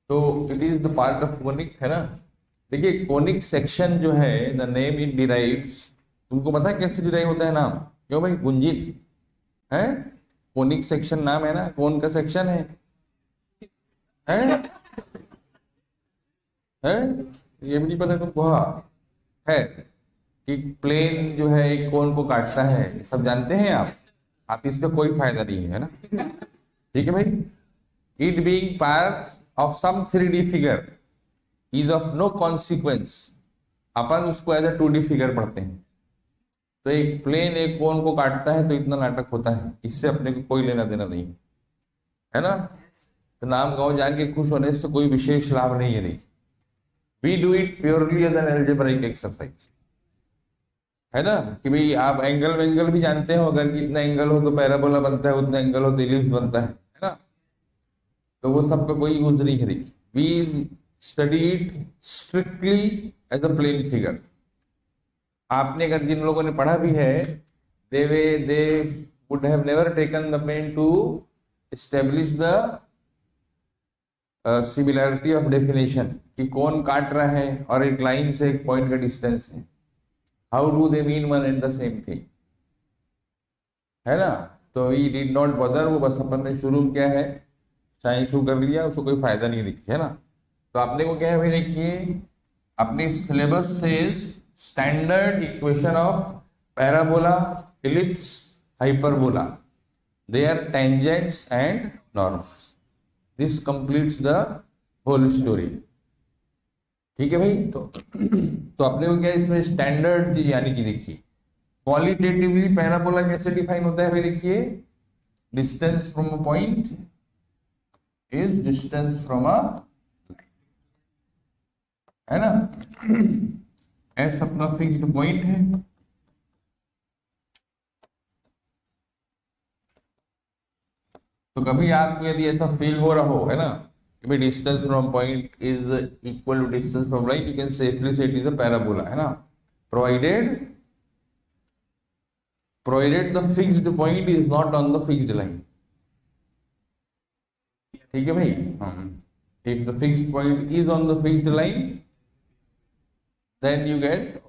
तो it is the part of conic, है ना। देखिए कोनिक सेक्शन जो है, द नेम इट डिराइव्स, तुमको पता है कैसे डिराइव होता है नाम? क्यों भाई गुंजित है? कोनिक सेक्शन नाम है ना, कौन का सेक्शन है? है ये भी नहीं पता तुमको? हाँ है कि प्लेन जो है एक कोन को काटता है, ये सब जानते हैं आप इसका कोई फायदा नहीं है ना। ठीक है भाई। It being part of some 3D figure is of no consequence, अपन उसको एज अ 2D फिगर पढ़ते हैं। तो एक प्लेन एक कोन को काटता है तो इतना नाटक होता है, इससे अपने को कोई लेना देना नहीं है ना। तो नाम गाँव जान के खुश होने से कोई विशेष लाभ नहीं है। नहीं, we do it purely as an algebraic exercise, है ना। कि भाई आप एंगल वेंगल भी जानते हो, अगर कितना एंगल हो तो पैराबोला बनता है, उतना एंगल हो तो इलिप्स बनता है ना। तो वो सब का कोई यूज नहीं करेगी। We studied strictly as a plane figure. आपने अगर जिन लोगों ने पढ़ा भी है, they would have never taken the pain to establish the similarity of definition, कि कौन काट रहा है और एक लाइन से एक पॉइंट का डिस्टेंस है। How do they mean one and the same thing, है ना। तो वी डिड नॉट बदर, वो बस अपन ने शुरू किया है, साइंस शुरू कर लिया, उसको कोई फायदा नहीं दिखी, है ना। तो आपने को क्या है भाई, देखिए अपने सिलेबस से standard equation of parabola, ellipse, hyperbola, they are tangents and norms. This completes the whole story. ठीक है भाई। तो अपने को क्या इसमें स्टैंडर्ड चीज यानी कि देखिए, क्वालिटेटिवली पैराबोला कैसे डिफाइन होता है भाई, देखिए distance from a point is distance from a, है ना। एस अपना फिक्स्ड पॉइंट है, तो कभी आपको यदि ऐसा फील हो रहा हो, है ना, कि भाई distance from point is equal to distance from line, you can safely say it is a parabola, है ना, provided the fixed point is not on the fixed line। ठीक है भाई। If the fixed point is on the fixed line then you get,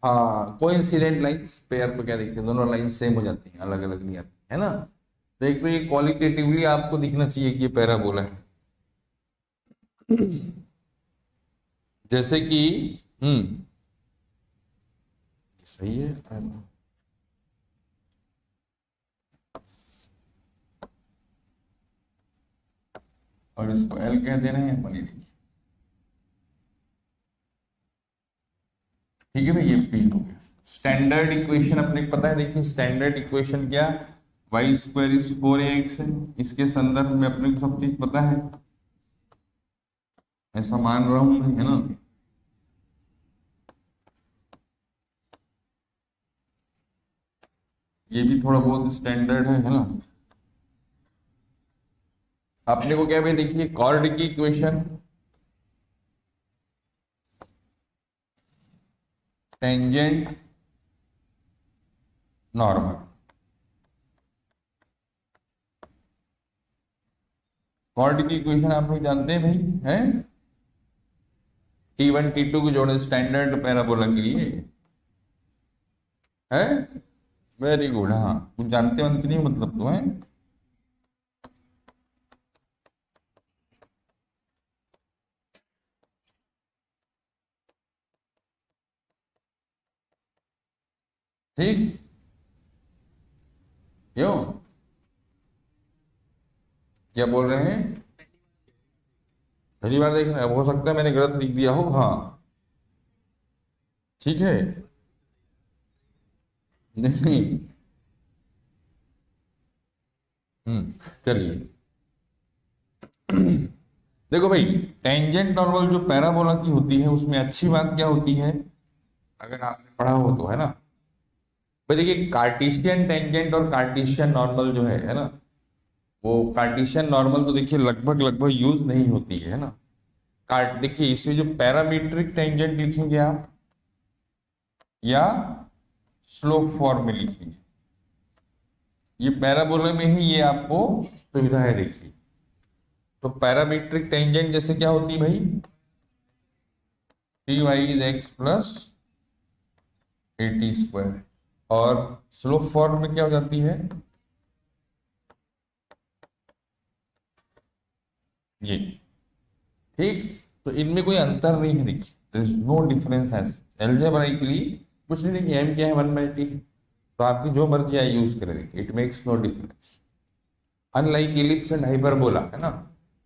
हाँ, coincident lines, pair पे क्या देखते हैं, दोनों लाइन सेम हो जाती हैं, अलग अलग नहीं आती, है ना। तो एक तो ये क्वालिटेटिवली आपको दिखना चाहिए कि ये पैराबोला है। जैसे कि सही है, और इसको एल कह दे रहे हैं अपन, ये देखिए। ठीक है भाई, ये पी हो गया। स्टैंडर्ड इक्वेशन अपने को पता है, देखिए स्टैंडर्ड इक्वेशन क्या, वाई स्क्वायर इज 4ax है। इसके संदर्भ में अपने को सब चीज पता है, ऐसा मान रहा हूं मैं, है ना। ये भी थोड़ा बहुत स्टैंडर्ड है ना। अपने को क्या भाई, देखिए कॉर्ड की इक्वेशन, टेंजेंट नॉर्मल, कॉर्ड की इक्वेशन आप लोग जानते हैं भाई, है T1 T2 को जोड़े स्टैंडर्ड पैराबोला के लिए, है। Very good. हाँ, कुछ जानते बनते नहीं मतलब तो है। ठीक, क्यों, क्या बोल रहे हैं? पहली बार देख रहे हैं, अब हो सकता है मैंने गलत लिख दिया हो। हाँ ठीक है। नहीं, चलिए। देखो भाई, टेंजेंट नॉर्मल जो पैराबोला की होती है, उसमें अच्छी बात क्या होती है, अगर आपने पढ़ा हो तो, है ना भाई। देखिए कार्टेशियन टेंजेंट और कार्टेशियन नॉर्मल जो है ना, वो कार्टेशियन नॉर्मल तो देखिए लगभग लगभग यूज नहीं होती है ना। कार्ट देखिए इसमें जो पैरामीट्रिक टेंजेंट लिखेंगे आप, या स्लोप फॉर्म में लिखेंगे, ये पैराबोला में ही ये आपको सुविधा है, देखिए। तो पैरामीट्रिक टेंजेंट जैसे क्या होती है भाई, t y is x plus a t square, और स्लोप फॉर्म में क्या हो जाती है ये। ठीक, तो इनमें कोई अंतर नहीं है, देखिए there is no difference as algebraically, कुछ नहीं। देखिए एम क्या है, 1/t, तो आपकी जो मर्जी आई यूज करें, देखिए it makes no difference. Unlike ellipse and hyperbola है ना,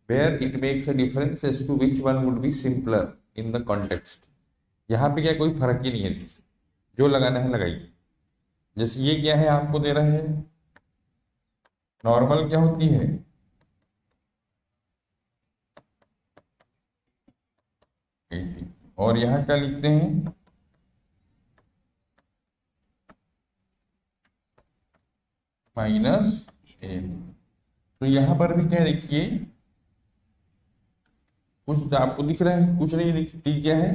where it makes a difference as to which one would be simpler in the context. यहाँ पे क्या कोई फर्क ही नहीं है, जो लगाना है लगाइए। जैसे ये क्या है आपको दे रहे हैं, नॉर्मल क्या होती है, 80, और यहाँ क्या लिखते हैं, -a। तो यहां पर भी क्या देखिए, कुछ आपको दिख रहा है, कुछ नहीं दिख, टी क्या है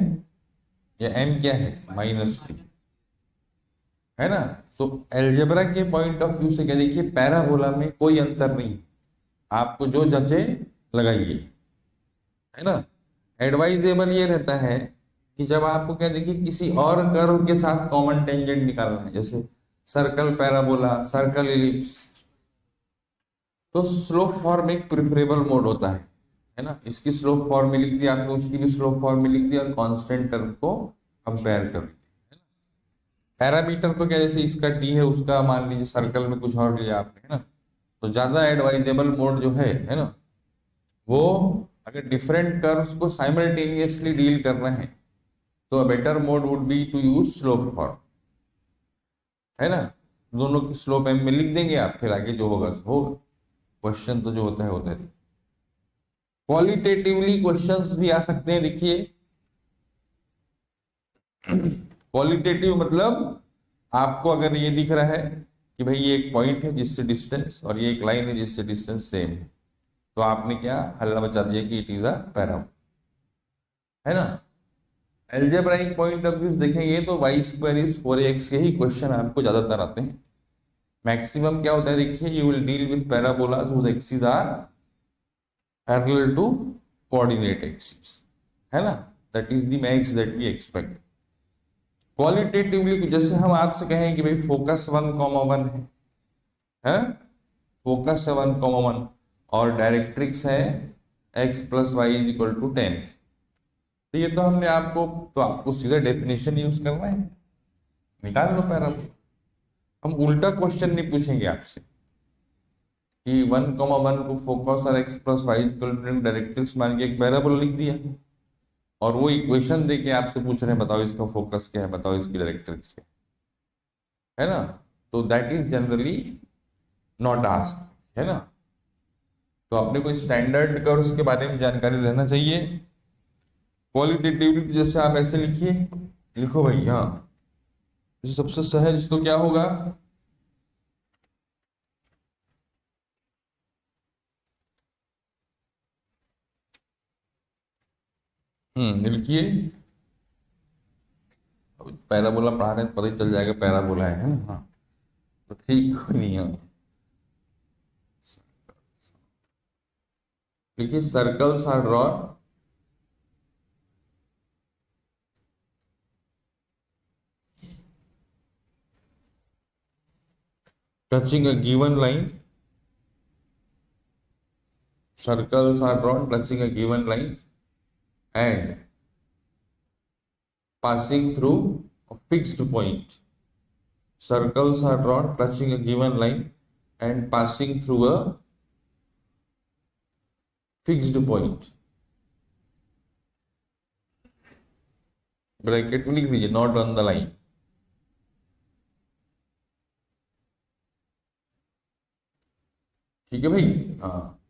या एम क्या है, -t, है ना। तो एल्जेब्रा के पॉइंट ऑफ व्यू से क्या देखिए, पैराबोला में कोई अंतर नहीं, आपको जो जचे लगाइए, है ना। एडवाइजेबल ये रहता है कि जब आपको क्या देखिए किसी और कर्व के साथ कॉमन टेंजेंट निकालना है, जैसे सर्कल पैराबोला, सर्कल इलिप्स, तो स्लोप फॉर्म एक प्रिफरेबल मोड होता है ना। इसकी स्लोप फॉर्म में लिख दी आपने, उसकी भी स्लोप फॉर्म में लिख दी, और कांस्टेंट टर्म को कंपेयर कर दिया। पैरामीटर तो क्या, जैसे इसका टी है, उसका मान लीजिए सर्कल में कुछ और लिया आपने, है ना। तो ज्यादा एडवाइजेबल मोड जो है ना, वो अगर डिफरेंट कर्व्स को साइमल्टेनियसली डील कर रहे हैं, तो a better mode would be to use slope form, है ना। दोनों की स्लोप एम में लिख देंगे आप, फिर आगे जो होगा सो होगा। क्वेश्चन तो जो होता है। क्वालिटेटिवली क्वेश्चंस भी आ सकते हैं, देखिए क्वालिटेटिव मतलब आपको अगर ये दिख रहा है कि भाई ये एक पॉइंट है जिससे डिस्टेंस, और ये एक लाइन है जिससे डिस्टेंस सेम है, तो आपने क्या हल्ला मचा दिया कि इट इज अ पैराबोला, है ना। एल्जेब्राइक पॉइंट ऑफ व्यू देखेंगे तो वाई स्क्वायर इज 4ax के ही क्वेश्चन आपको ज्यादातर आते हैं। मैक्सिमम क्या होता है देखिए, you will deal with parabolas whose axis are parallel to coordinate axis, है ना। That is the max that we expect. Qualitatively जैसे हम आपसे कहें कि भाई फोकस 1,1 है, फोकस है 1,1, और डायरेक्ट्रिक्स है x plus y is equal to 10, तो ये तो हमने आपको, तो आपको सीधा डेफिनेशन यूज करना है, निकाल लो पैराबोला। हम उल्टा क्वेश्चन नहीं पूछेंगे आपसे कि 1,1 को फोकस और x plus y is equal to directrix मान के एक पैराबोला लिख दिया, और वो इक्वेशन देके आपसे पूछ रहे हैं बताओ इसका फोकस क्या है, बताओ इसकी डायरेक्ट्रिक्स क्या है ना। तो that is generally not asked, है ना। तो अपने को स्टैंडर्ड कर्व्स के बारे में जानकारी रहना चाहिए। क्वालिटेटिवली जैसे आप ऐसे लिखिए, लिखो भाई, हाँ सबसे सहज तो क्या होगा, लिखिए। पैराबोला पढ़ा रहे हैं तो पता ही चल जाएगा पैराबोला है ना, हाँ। तो ठीक कोई नहीं है, देखिए circles are drawn touching a given line. Circles are drawn touching a given line and passing through a fixed point. Circles are drawn touching a given line and passing through a fixed point. Bracket में लिख दीजिए, not on the line. ठीक है भाई, हाँ।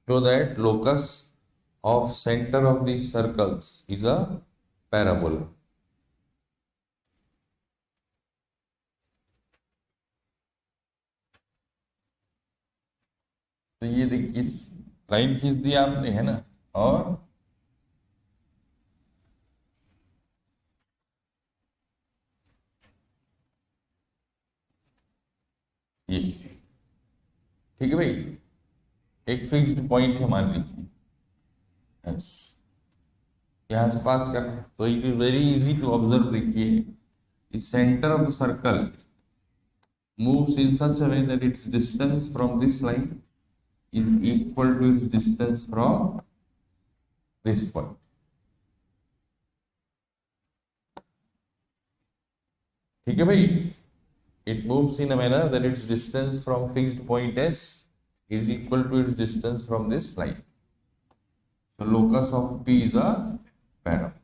Show that locus of centre of the circles is a parabola. तो ये देखिए लाइन खींच दी आपने, है ना, और ये, ठीक है भाई। एक फिक्स्ड पॉइंट है मान लीजिए यस, यहाँ से पास करना है, तो it is very easy to observe. देखिए centre of the circle moves in such a way that its distance from this line is equal to its distance from this point. ठीक है भाई, it moves in a manner that its distance from fixed point S is equal to its distance from this line. The locus of P is a parabola.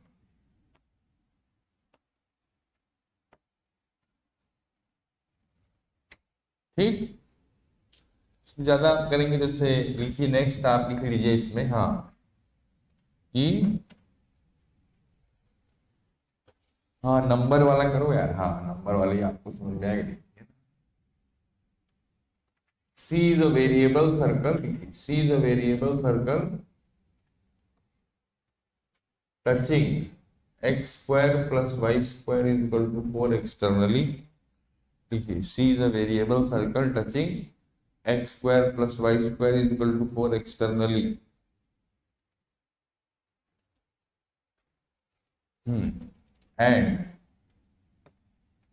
ठीक, इसमें ज्यादा आप करेंगे जैसे लिखिए नेक्स्ट, आप लिख लीजिए इसमें हाँ कि हाँ नंबर वाला करो यार, हाँ नंबर वाले आपको समझ में आएगा। देखिए C is a variable circle, C is a variable circle touching x square plus y square is equal to 4 externally. देखिए C is a variable circle touching x square plus y square is equal to 4 externally.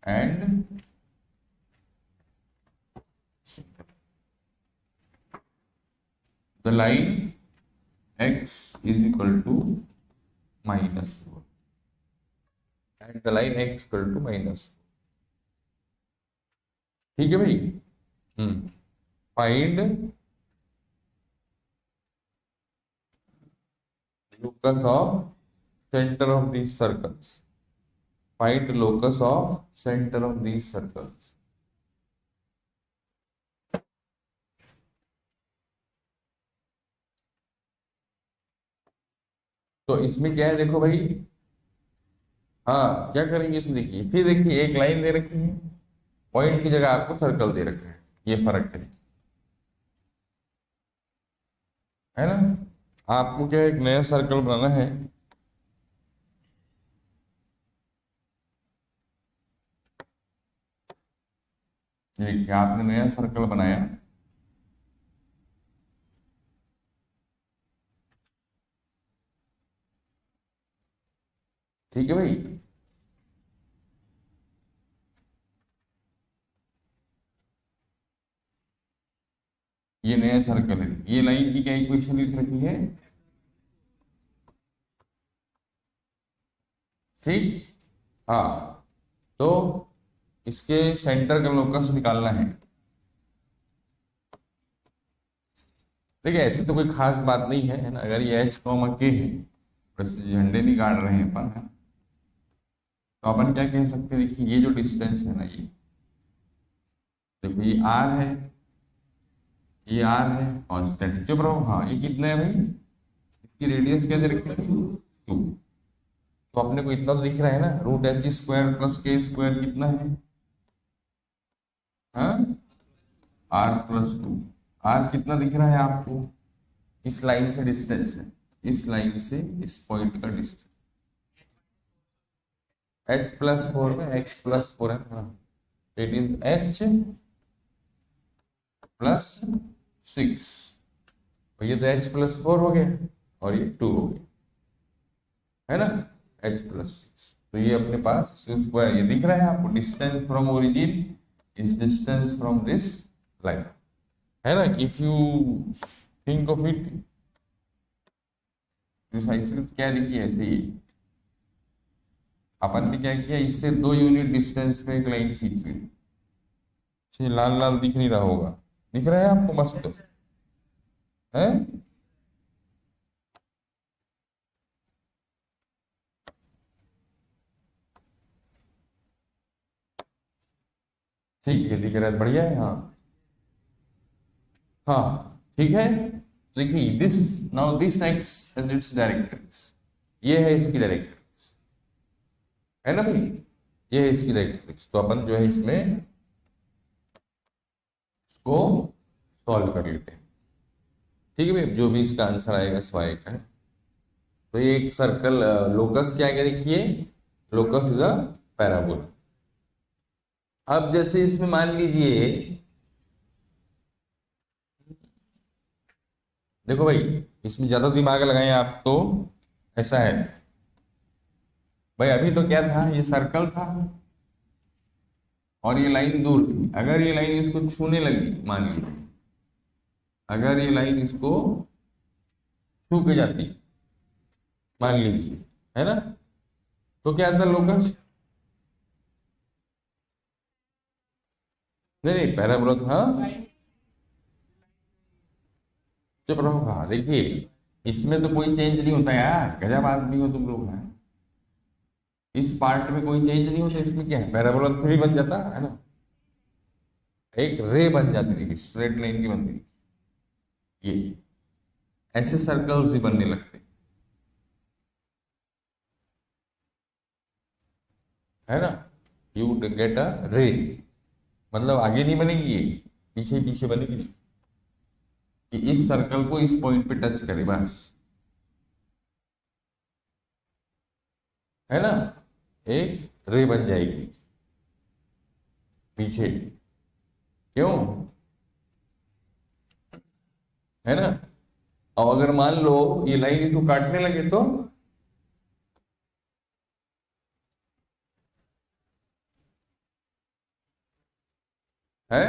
And the line x is equal to minus 4 and the line x equal to minus 4. ठीक है भाई, find locus of center of these circles. Find locus of center of these circles. तो इसमें क्या है देखो भाई, हाँ क्या करेंगे इसमें, देखिए फिर देखिए एक लाइन दे रखी है, पॉइंट की जगह आपको सर्कल दे रखा है, ये फर्क है ना। आपको क्या एक नया सर्कल बनाना है, देखिए आपने नया सर्कल बनाया, ठीक है भाई। ये नया सर्कल है, ये लाइन की क्या इक्वेशन लिख रखी है, ठीक। हाँ तो इसके सेंटर का लोकस निकालना है। देखिए ऐसे तो कोई खास बात नहीं है, है ना। अगर ये एच कॉमा के है, वैसे झंडे नहीं गाड़ रहे हैं अपन, है तो अपन क्या कह सकते हैं, देखिए ये जो डिस्टेंस है ना, ये देखो ये आर है, ये आर है कांस्टेंट, चुप रहो। हाँ ये कितना है भाई, इसकी रेडियस क्या दे रखी थी 2, तो अपने को इतना तो दिख रहा है ना, रूट एच स्क्वायर प्लस के स्क्वायर कितना है, हाँ आर प्लस 2। आर कितना दिख रहा है आपको, इस लाइन से डिस्टेंस है, इस लाइन से इस पॉइंट का डिस्टेंस, h प्लस 4 में x प्लस 4 है ना, इट इज h प्लस 6, तो ये तो h प्लस 4 हो गया और ये 2 हो गया, है ना, h प्लस 6। तो ये अपने पास स्क्वायर ये दिख रहा है आपको, distance from origin is distance from this line, है ना। If you think of it, क्या लिखिए ऐसे ही, अपन ने क्या किया, इससे 2 यूनिट डिस्टेंस पे एक लाइन खींच ली, लाल लाल दिख नहीं रहा होगा, दिख रहा है आपको मस्त, है ठीक है, दिख रहा है, बढ़िया है। हाँ हाँ ठीक है, देखिए this now this x as its directrix, ये है इसकी डायरेक्ट्रिक्स, है ना भाई, ये है इसकी डायरेक्ट्रिक्स। तो अपन जो है इसमें इसको सॉल्व कर लेते हैं, ठीक है भाई, जो भी इसका आंसर आएगा सो आएगा। तो ये एक सर्कल लोकस क्या क्या देखिए, लोकस इज अ पैराबोला। अब जैसे इसमें मान लीजिए देखो भाई, इसमें ज्यादा दिमाग लगाएं आप तो ऐसा है भाई। अभी तो क्या था, ये सर्कल था और ये लाइन दूर थी। अगर ये लाइन इसको छूने लगी, मान लीजिए अगर ये लाइन इसको छू के जाती, मान लीजिए, है ना, तो क्या आता लोकस? नहीं नहीं, पैराबोला था। चुप रहो। हाँ देखिए, इसमें तो कोई चेंज नहीं होता यार, गजब आदमी हो तुम लोग हैं। इस पार्ट में कोई चेंज नहीं होता, इसमें क्या है, पैराबोला तो फिर ही बन जाता है ना, एक रे बन जाती थी, स्ट्रेट लाइन की बनती थी। ये ऐसे सर्कल्स ही बनने लगते, है ना। यू गेट अ रे, मतलब आगे नहीं बनेगी ये, पीछे पीछे बनेगी कि इस सर्कल को इस पॉइंट पे टच करे बस, है ना। एक रे बन जाएगी पीछे, क्यों, है ना। और अगर मान लो ये लाइन इसको काटने लगे तो है,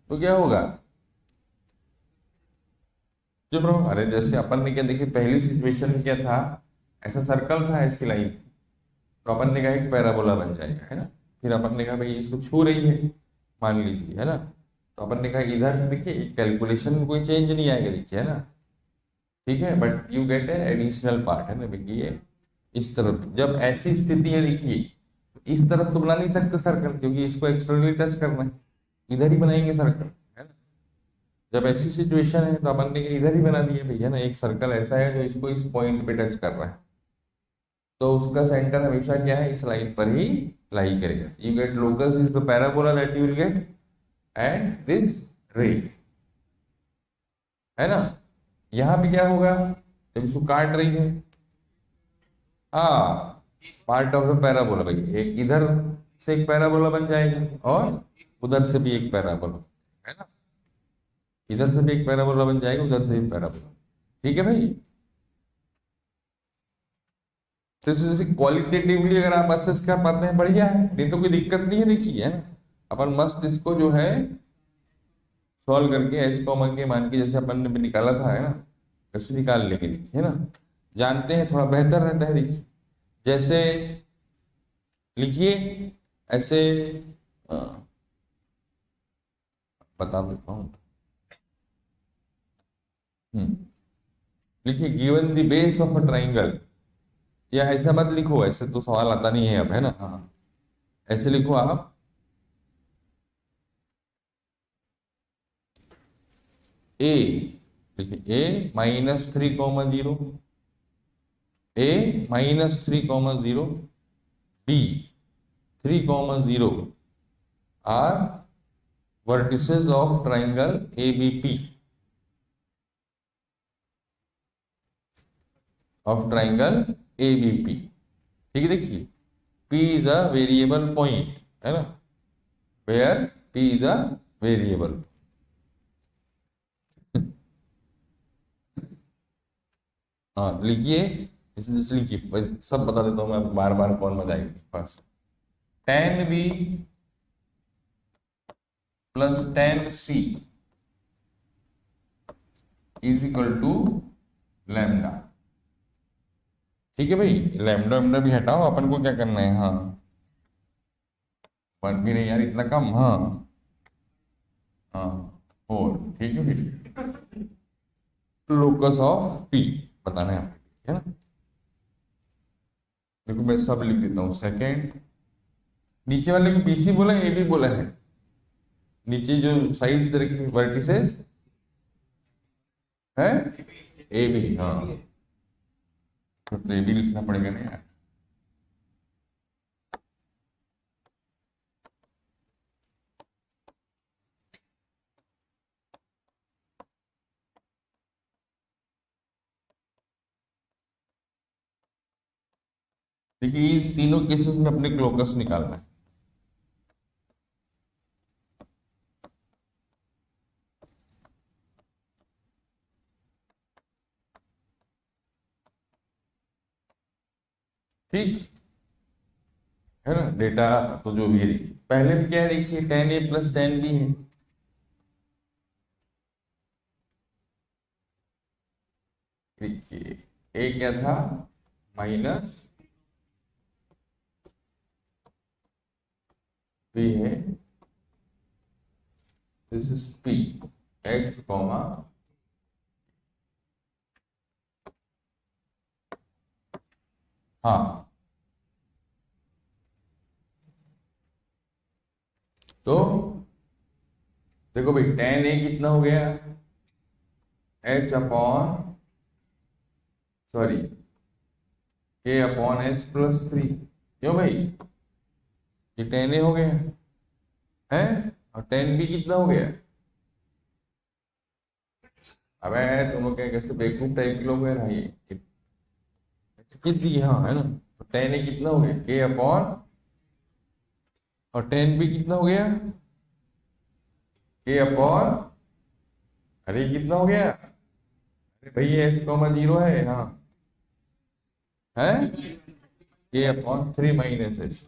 तो क्या होगा? चुप रहो। अरे जैसे अपन ने क्या देखी, पहली सिचुएशन में क्या था, ऐसा सर्कल था, ऐसी लाइन थी, तो अपन ने कहा एक पैराबोला बन जाएगा, है ना। फिर अपन ने कहा भाई इसको छू रही है, मान लीजिए, है ना, तो अपन ने कहा इधर देखिए कैलकुलेशन में कोई चेंज नहीं आएगा, देखिए, है ना। ठीक है, but you get A additional part, है ना, देखिए इस तरफ जब ऐसी स्थिति है, देखिए इस तरफ तो बना नहीं सकते सर्कल, क्योंकि इसको एक्सटर्नली टच करना है, इधर ही बनाएंगे सर्कल, है ना। जब ऐसी सिचुएशन है तो अपन ने इधर ही बना दिया भैया ना, एक सर्कल ऐसा है जो इसको इस पॉइंट पे टच कर रहा है, तो उसका सेंटर हमेशा क्या है, इस लाइन पर ही लाई करेगा। You get locus is the parabola that you will get and this रे, है ना। यहां भी क्या होगा, जब इसको काट रही है, हाँ, पार्ट ऑफ द पैराबोला भाई, एक इधर से एक पैराबोला बन जाएगा और उधर से भी एक पैराबोला, है ना। इधर से भी एक पैराबोला बन जाएगा, उधर से भी पैराबोला, ठीक है भाई। तो जैसे क्वालिटेटिवली अगर आप असेस कर पाते हैं, बढ़िया है, नहीं तो कोई दिक्कत नहीं है, देखिए, है ना। अपन मस्त इसको जो है सॉल्व करके एच कॉमा के मान के, जैसे अपन ने भी निकाला था, है ना, वैसे निकाल लेंगे, देखिए, है ना। जानते हैं थोड़ा बेहतर रहता है, देखिए जैसे लिखिए ऐसे, अ, बता देता हूँ। लिखिए given the base of a triangle, या ऐसा मत लिखो, ऐसे तो सवाल आता नहीं है अब, है ना। हाँ, ऐसे लिखो आप, ए, देखिए A -3, 0, A -3, 0, B 3, 0 are vertices of triangle ABP, of triangle ABP। ठीक है, देखिए P is a variable point, है ना, where P is a variable. हाँ लिखिए, इसमें से लिखिए, सब बता देता हूँ मैं, बार बार कौन बताएगी बस। tan B + tan C is equal to lambda. ठीक है भाई, लैम्डा लैम्डा भी हटाओ, अपन को क्या करना है, हाँ, वन भी नहीं यार, इतना कम, हाँ हाँ, 4, ठीक है भाई। लोकस ऑफ P बताना है आपको, है ना। देखो मैं सब लिख देता हूँ, सेकेंड, नीचे वाले को BC बोला है, AB बोला है, नीचे जो साइड्स दे रखी वर्टिसेस है AB, हाँ, तो AB लिखना पड़ेगा ना यार। देखिए ये तीनों केसेस में अपने क्लोकस निकालना है। ठीक है ना। डेटा तो जो भी है देखिए, पहले भी क्या है देखिए, 10a प्लस 10b है। देखिए a क्या था, माइनस b है, this is p, x comma, हाँ तो देखो भाई, 10a कितना हो गया, h upon, sorry, k upon h plus 3। क्यों भाई, ये 10a हो गया है, और 10b कितना हो गया। अबे तुम लोग क्या कैसे बेवकूफ टाइप के लोग हैं ना, ये कितनी, हाँ है ना। तो 10a कितना हो गया, k अपॉन, और 10b कितना हो गया, k अपॉन, अरे ये कितना हो गया, अरे भाई ये h कॉमा 0 है, हाँ है, k अपॉन 3 माइनस h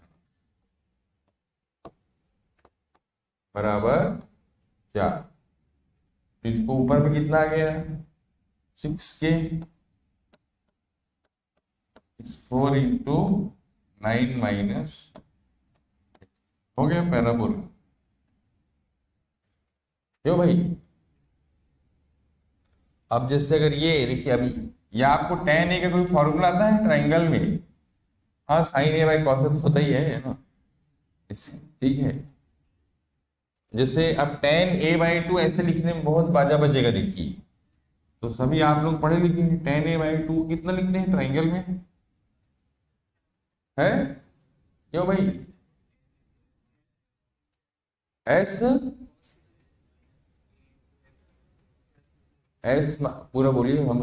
बराबर 4। इसको ऊपर में कितना आ गया, 6k, 4 इंटू 9 माइनस, हो गया पैराबोला। क्यों भाई, अब जैसे अगर ये देखिए, अभी ये आपको tan a का कोई फॉर्मूला आता है ट्राइंगल में, हाँ साइन ए बाई कॉस तो होता ही है ना, ठीक है। जैसे अब tan a/2 ऐसे लिखने में बहुत बाजा बजेगा देखिए, तो सभी आप लोग पढ़े लिखे हैं, tan a/2 कितना लिखते हैं ट्राइंगल में, है क्यों भाई, एस, एस पूरा बोलिए हम।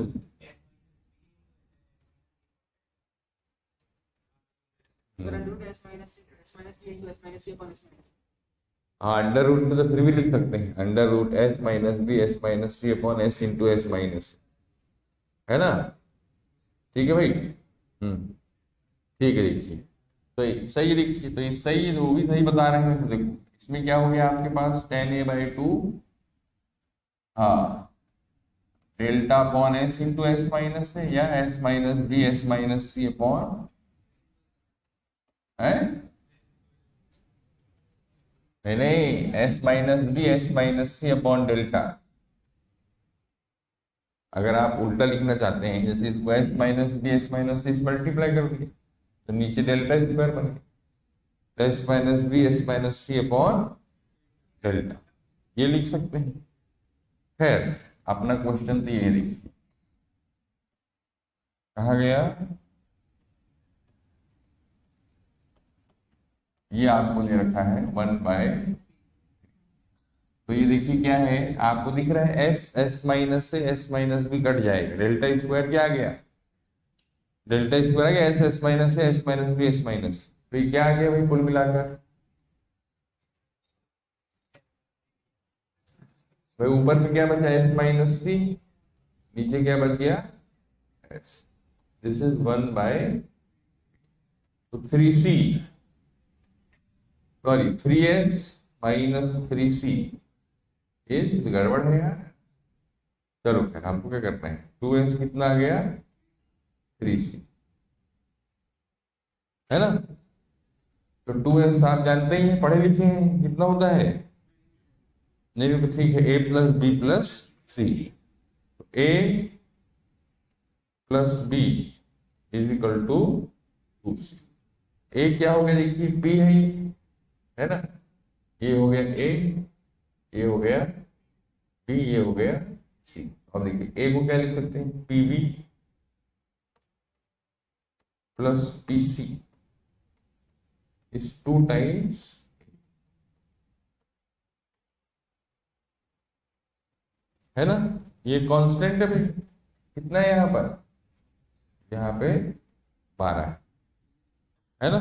हाँ अंडर रूट में तो फिर भी लिख सकते हैं, under root S minus B S minus C upon S into S minus, है ना, ठीक है भाई। ठीक है देखिए, तो सही है देखिए, तो ये सही है, तो वो भी सही बता रहे हैं। तो देखो इसमें क्या हो गया आपके पास, tan a/2, हाँ delta upon S into S minus है, या S minus B S minus C upon, है नहीं नहीं, S minus B S minus C upon delta. अगर आप उल्टा लिखना चाहते हैं, जैसे इसको S minus B S minus C multiply कर दिए, तो नीचे डेल्टा स्क्वायर बन गया, S minus B S minus C upon delta, ये लिख सकते हैं। खैर अपना क्वेश्चन तो ये देखिए, कहा गया, ये आपको दे रखा है 1/, तो ये देखिए क्या है, आपको दिख रहा है एस, एस माइनस से एस माइनस भी कट जाएगा, डेल्टा स्क्वायर क्या आ गया, डेल्टा स्क्वायर आ गया, एस एस माइनस से एस माइनस भी एस माइनस, तो ये क्या आ गया भाई कुल मिलाकर, भाई ऊपर में क्या बचा, एस माइनस सी, नीचे क्या बच गया, एस, दिस इज 1/, तो 3c, sorry 3s minus 3c, ये गड़बड़ है यार। चलो खैर हमको क्या करना है, 2s कितना आ गया, 3c, है ना। तो 2s आप जानते ही हैं, पढ़े लिखे हैं, कितना होता है, नहीं तो ठीक है, a plus B plus C, a plus B is equal to 2c। a क्या हो गया देखिए, p है ये, है ना, ये हो गया a, ये हो गया b, ये हो गया c, और देखिए a को क्या लिख सकते हैं, pb plus pc is 2 times, है ना, ये कांस्टेंट है भाई, कितना है यहाँ पर, यहाँ पे 12 है ना।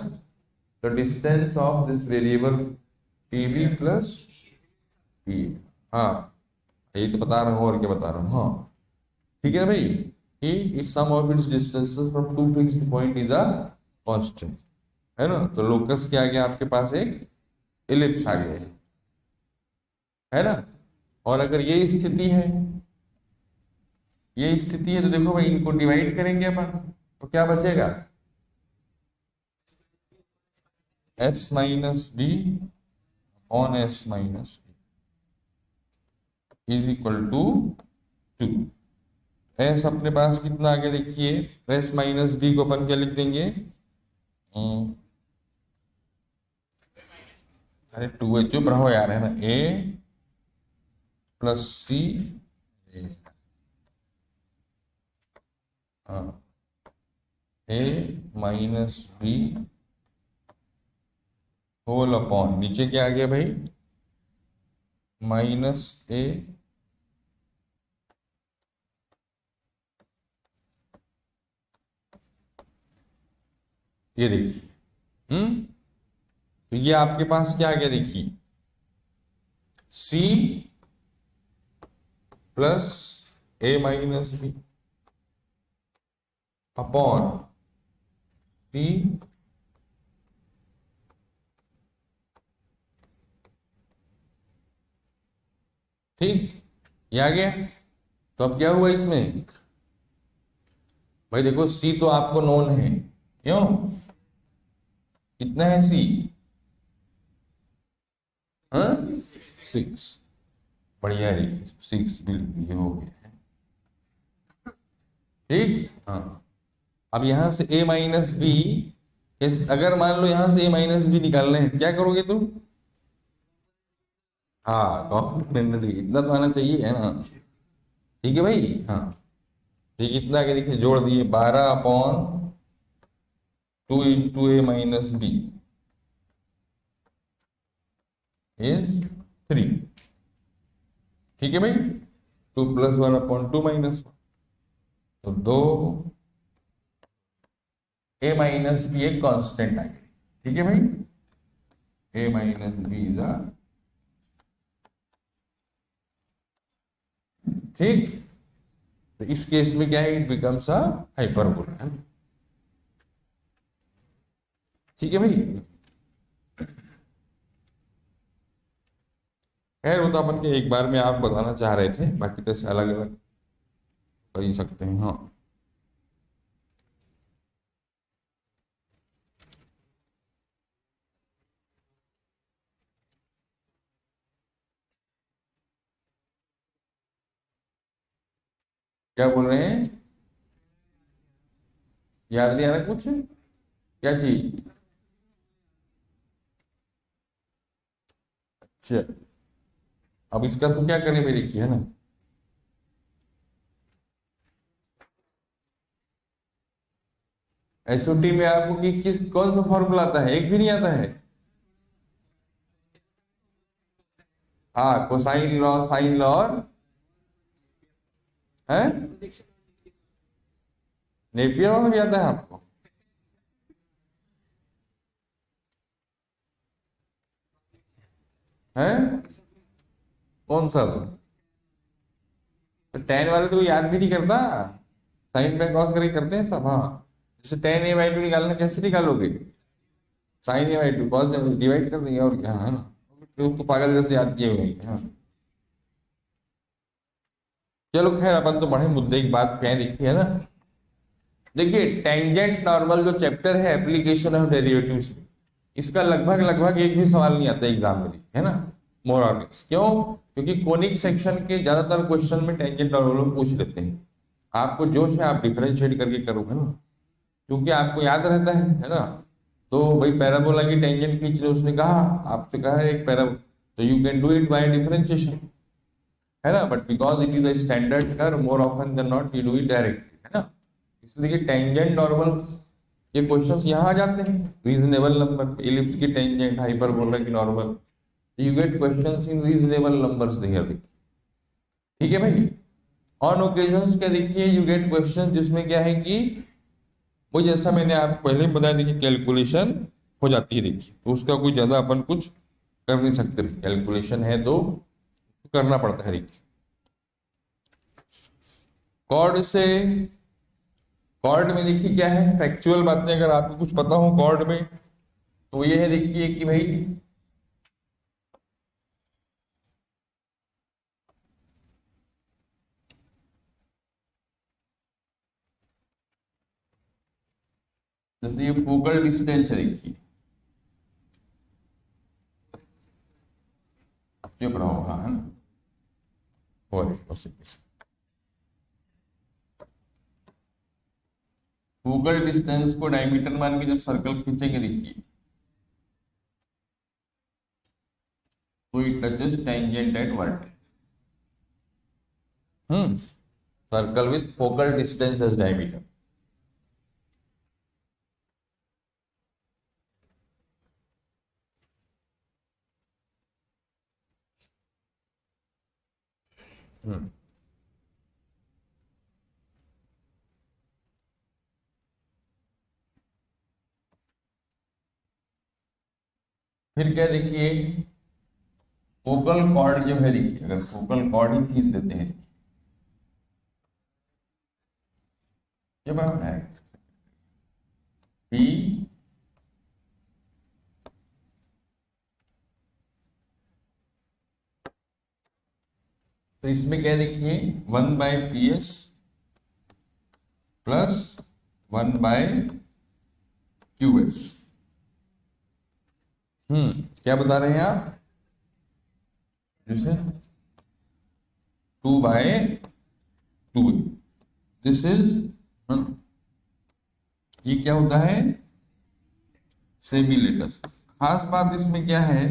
The distance of this variable pb plus p, हाँ ये तो बता रहा हूँ, और क्या बता रहा हूँ, हाँ ठीक है ना भाई, कि इस sum of its distances from two fixed point is a constant, है ना। तो लोकस के आगे आपके पास एक इलिप्स आ गया है ना। और अगर ये स्थिति है, ये स्थिति है, तो देखो भाई इनको डिवाइड करेंगे अपन, तो क्या बचेगा, S minus B on S minus B is equal to 2। S अपने पास कितना आगे देखिए, एस माइनस बी को अपन क्या लिख देंगे, अरे 2 चुप रहो यार, है ना, ए प्लस सी, हाँ, ए माइनस बी होल अपॉन, नीचे क्या आ गया भाई, माइनस ए ये देखिए, तो ये आपके पास क्या आ गया देखिए, सी प्लस ए माइनस बी अपॉन सी ठीक, ये आ गया। तो अब क्या हुआ इसमें, भाई देखो सी तो आपको नोन है, क्यों, कितना है सी, हाँ 6, बढ़िया है, देखिए 6 बिल्कुल ये हो गया, ठीक, हाँ। अब यहां से a माइनस बी, अगर मान लो यहां से a माइनस बी निकालने हैं, क्या करोगे तुम, हाँ कॉम्प्लीमेंट्री, इतना तो आना चाहिए, है ना, ठीक है भाई, हाँ ठीक, इतना आगे देखिए जोड़ दिए, 12/2 into A minus B is 3, ठीक है भाई, 2+1/2 माइनस, तो 2 ए माइनस बी एक कांस्टेंट आ गई, ठीक है भाई, ए माइनस बी इज ठीक। तो इस केस में क्या है, इट बिकम्स अ हाइपरबोला, है ना, ठीक है भाई। खैर वो तो अपन के एक बार में आप बताना चाह रहे थे, बाकी तो ऐसे अलग अलग कर ही सकते हैं, हाँ। क्या बोल रहे हैं, याद नहीं आ रहा कुछ, क्या चीज, अच्छा, अब इसका तो क्या करें भाई देखिए, है ना, एसओटी में आपको किस कौन सा फॉर्मूला आता है, एक भी नहीं आता है, हाँ कोसाइन लॉ, साइन लॉ, और है नेपियर वाला भी आता है आपको, है कौन सा, तो टेन वाले तो याद भी नहीं करता, साइन बाय कॉस करके करते हैं सब, हाँ। जैसे टेन ए बाई टू निकालना, कैसे निकालोगे, sine A by two cos divide कर देंगे, और क्या, है ना, तो पागल जैसे याद किए हुए हैं, हाँ। चलो खैर, अपन तो बड़े मुद्दे की बात क्या देखिए, है ना, देखिए टेंजेंट नॉर्मल जो चैप्टर है एप्लीकेशन ऑफ डेरिवेटिव्स, इसका लगभग लगभग एक भी सवाल नहीं आता एग्जाम में, है ना, मोर और लेस, क्यों, क्योंकि कोनिक सेक्शन के ज्यादातर क्वेश्चन में टेंजेंट नॉर्मल पूछ लेते हैं, आपको जो है आप डिफरेंशिएट करके करोगे ना, क्योंकि आपको याद रहता है ना। तो भाई पैराबोला की टेंजेंट खींच रहे, उसने कहा, आपसे कहा है एक पैरा, तो you can do it by differentiation, है ना, but because it is a standard curve, more often than not you do it directly, है ना। इसलिए देखिए टेंजेंट नॉर्मल ये क्वेश्चंस यहाँ आ जाते हैं, रीजनेबल नंबर, इलिप्स की टेंजेंट, हाइपरबोला की normal, you get questions in reasonable numbers there, देखिए, ठीक है भाई। ऑन ओकेजन्स क्या देखिए, यू गेट क्वेश्चन जिसमें क्या है कि वो जैसा मैंने आपको पहले ही बताया, देखिए कैलकुलेशन हो जाती है, देखिए, तो उसका कोई ज्यादा अपन कुछ कर नहीं सकते, कैलकुलेशन है तो करना पड़ता है, देखिए, कॉर्ड से कॉर्ड में देखिए क्या है, फैक्चुअल बातें अगर आपको कुछ पता हो कॉर्ड में तो ये है, देखिए कि भाई जैसे ये फोकल डिस्टेंस है, देखिए चुप रहो, हाँ है ना, फोकल डिस्टेंस को डायमीटर मान के जब सर्कल खींचेंगे, देखिए तो it touches tangent at vertex. Circle with focal distance as diameter. फिर क्या, देखिए फोकल कॉर्ड जो है, देखिए अगर फोकल कॉर्ड ही खींच देते हैं, ये बराबर है पी तो इसमें क्या देखिए 1/PS प्लस 1/QS। क्या बता रहे हैं आप, जैसे 2/2, दिस इज, ये क्या होता है, सेमी लेटस। खास बात इसमें क्या है,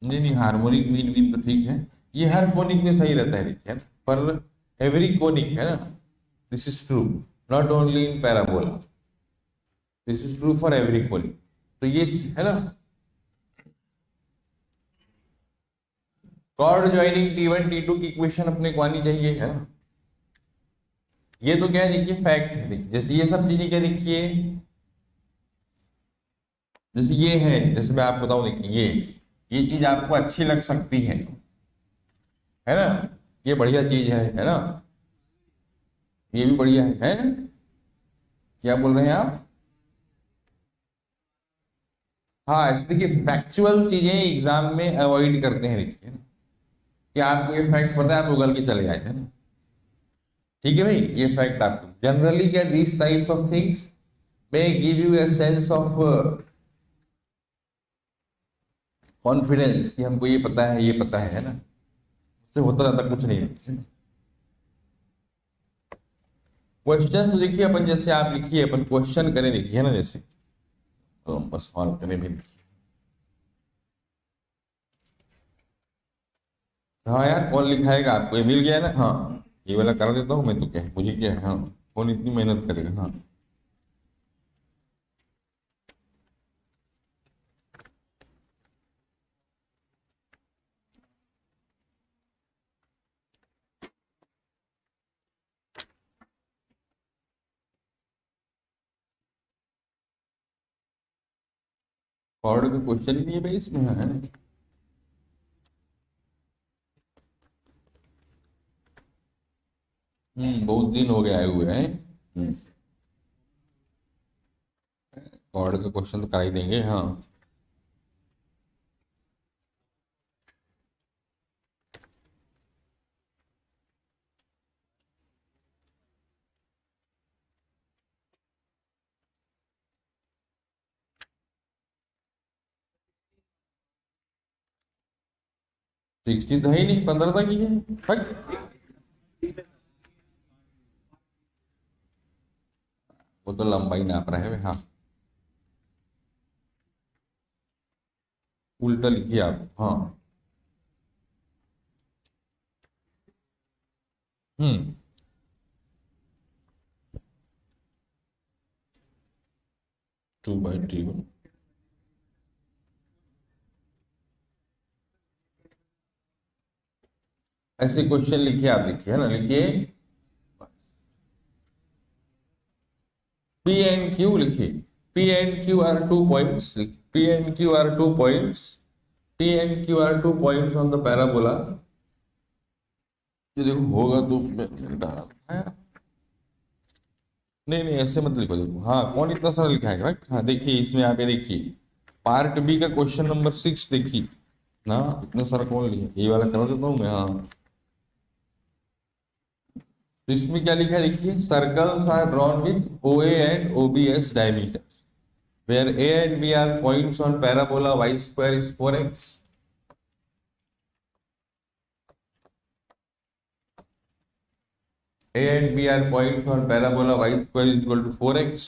नहीं नहीं, हार्मोनिक मीन मीन तो ठीक है, ये हर कोनिक में सही रहता है, देखिए पर एवरी कोनिक है ना, this is true not only in parabola, this is true for every conic. तो ये है ना, कॉर्ड ज्वाइनिंग T1 T2 की इक्वेशन अपने को आनी चाहिए, है ना। ये तो क्या है, देखिए फैक्ट है, देखिए जैसे ये सब चीजें क्या, देखिए जैसे ये है, जैसे मैं आपको बताऊं, देखिए ये चीज आपको अच्छी लग सकती है ना, ये बढ़िया चीज है ना, ये भी बढ़िया है? क्या बोल रहे हैं आप? हाँ, ऐसे देखिए फैक्चुअल चीजें एग्जाम में अवॉइड करते हैं, देखिए कि आपको ये फैक्ट पता है, आप उगल के चले आए, है ना, ठीक है भाई, ये फैक्ट आपको जनरली क्या, these types of things may give U a sense of confidence कि हमको ये पता है, ये पता है ना, उससे होता ज्यादा कुछ नहीं है। क्वेश्चन तो देखिए अपन, जैसे आप लिखिए, अपन क्वेश्चन करें, देखिए ना, जैसे तो हम बस सॉल्व करें भी, हाँ यार कौन लिखाएगा, आपको ये मिल गया है ना, हाँ ये वाला कर देता हूँ मैं, तो क्या है, मुझे क्या है, हाँ कौन इतनी मेहनत करेगा, हाँ। कॉर्ड का क्वेश्चन ही नहीं है भाई इसमें, है ना। बहुत दिन हो गए आए हुए हैं। कॉर्ड का क्वेश्चन तो करा ही देंगे, हाँ। सिक्सटी तो है ही नहीं, 15 तक ही है, हट। वो तो लंबाई नाप रहा है, हाँ उल्टा लिखिए आप, हाँ। हम्म 2/T1। ऐसे क्वेश्चन लिखिए आप, लिखिए है ना, लिखिए P and Q, लिखिए P and Q are 2 points, P and Q are 2 points, P and Q are 2 points on the parabola ये देखो होगा तो मैं डाला था यार। नहीं नहीं ऐसे मत लिखो, देखो हाँ कौन इतना सारा लिखा है राइट। हाँ देखिए इसमें आप ये देखिए पार्ट बी का क्वेश्चन नंबर 6 देखिए ना, इतना सारा कौन लिखा, ये वाला करा देता हूँ मैं। हाँ तो इसमें क्या लिखा है देखिए, circles are drawn with O A and O B as diameters where A and B are points on parabola y square is 4x। A and B are points on parabola y square is equal to 4x.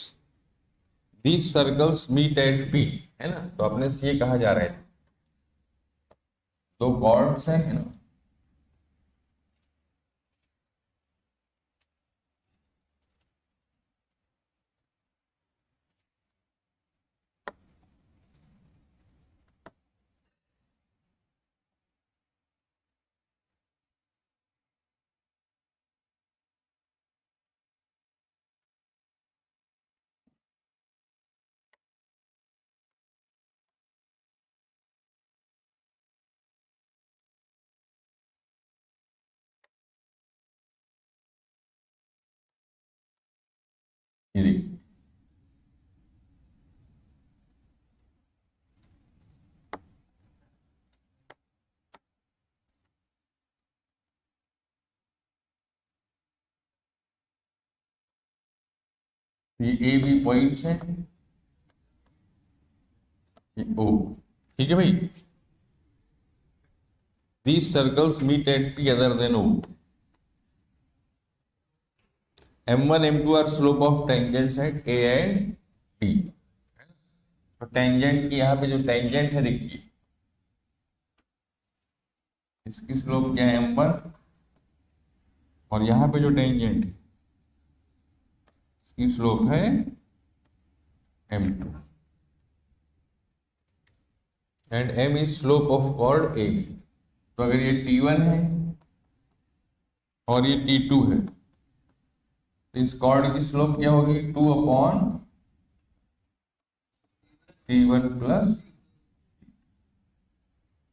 These circles meet at P, है ना। तो अपने से ये कहा जा रहा है दो कॉर्ड्स हैं, है ना। ये देखिए ये ए बी पॉइंट्स हैं, ये ओ, ठीक है भाई। These circles meet at P other than O. M1 M2 are slope of tangents at A and P। तो टेंजेंट की यहाँ पे जो टेंजेंट है देखिए, इसकी स्लोप क्या है M1, और यहाँ पे जो टेंजेंट है इसकी स्लोप है M2 and M is slope of chord AB। तो अगर ये T1 है और ये T2 है तो इस कॉर्ड की स्लोप क्या होगी 2 अपॉन T1 प्लस,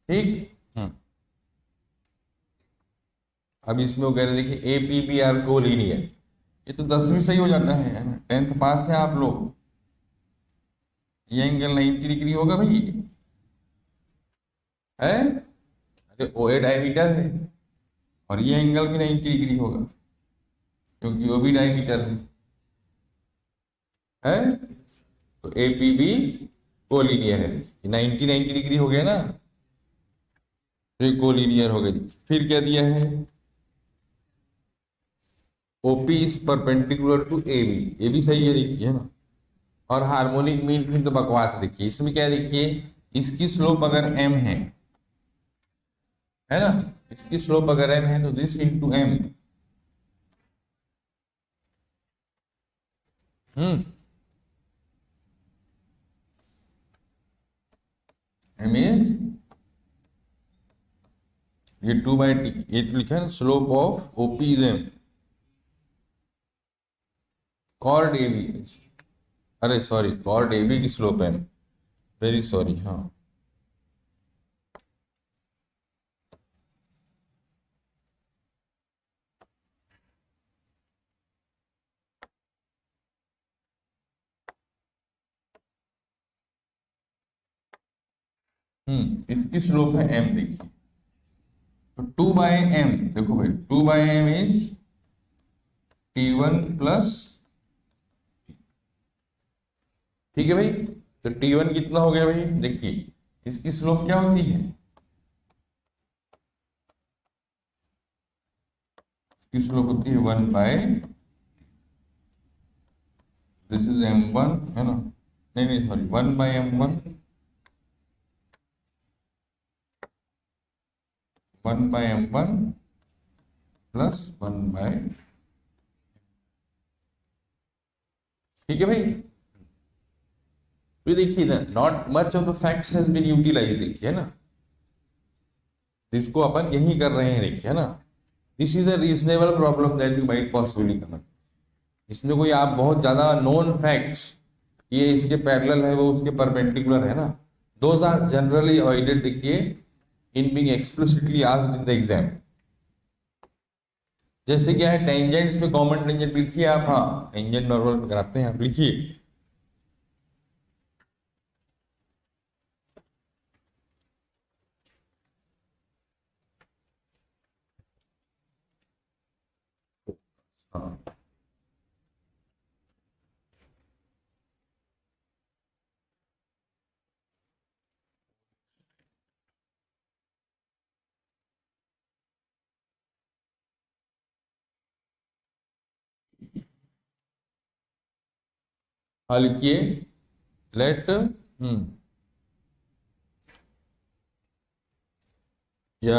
ठीक। अब इसमें वो कह रहे देखिए APBR को लीनियर, ये तो 10वीं सही हो जाता है ना, 10th पास है आप लोग। ये एंगल 90 डिग्री होगा भाई, है अरे ओ ए डायमीटर है और ये एंगल भी 90 डिग्री होगा क्योंकि वो भी डायमीटर है। तो APB कोलिनियर है, 90 डिग्री हो गया ना, तो ये कोलिनियर हो गया। फिर क्या दिया है OP is perpendicular to AB, ये भी सही है देखिए, है ना। और हार्मोनिक मीन फिर तो बकवास है। देखिए इसमें क्या देखिए, इसकी स्लोप अगर m है ना, इसकी स्लोप अगर m है तो this into m, m is ये 2/t, ये तो लिखा है ना slope of OP is m, chord AB, अरे सॉरी कॉर्ड AB की स्लोप m, वेरी सॉरी। हाँ इसकी स्लोप है m देखिए, तो 2/m, देखो भाई 2/m इज T1 प्लस, ठीक है भाई। तो T1 कितना हो गया भाई, देखिए इसकी स्लोप क्या होती है, इसकी स्लोप होती है 1/, दिस इज M1, है ना, नहीं नहीं सॉरी 1/M1, 1/M1 प्लस 1/, ठीक है भाई। तो देखिए ना, not much of the facts has been utilized, देखिए ना, इसको अपन यही कर रहे हैं देखिए, है ना। This is a reasonable problem that you might possibly come. इसमें कोई आप बहुत ज्यादा नोन फैक्ट्स, ये इसके पैरेलल है वो उसके परपेंडिकुलर है ना, दोज आर जनरली अवॉइडेड देखिए in being explicitly asked in the exam. जैसे क्या है, टेंजेंट्स पे कॉमन टेंजेंट लिखिए आप, हाँ टेंजेंट नॉर्मल कराते हैं आप, लिखिए। हाँ हाँ लिखिए। लेट या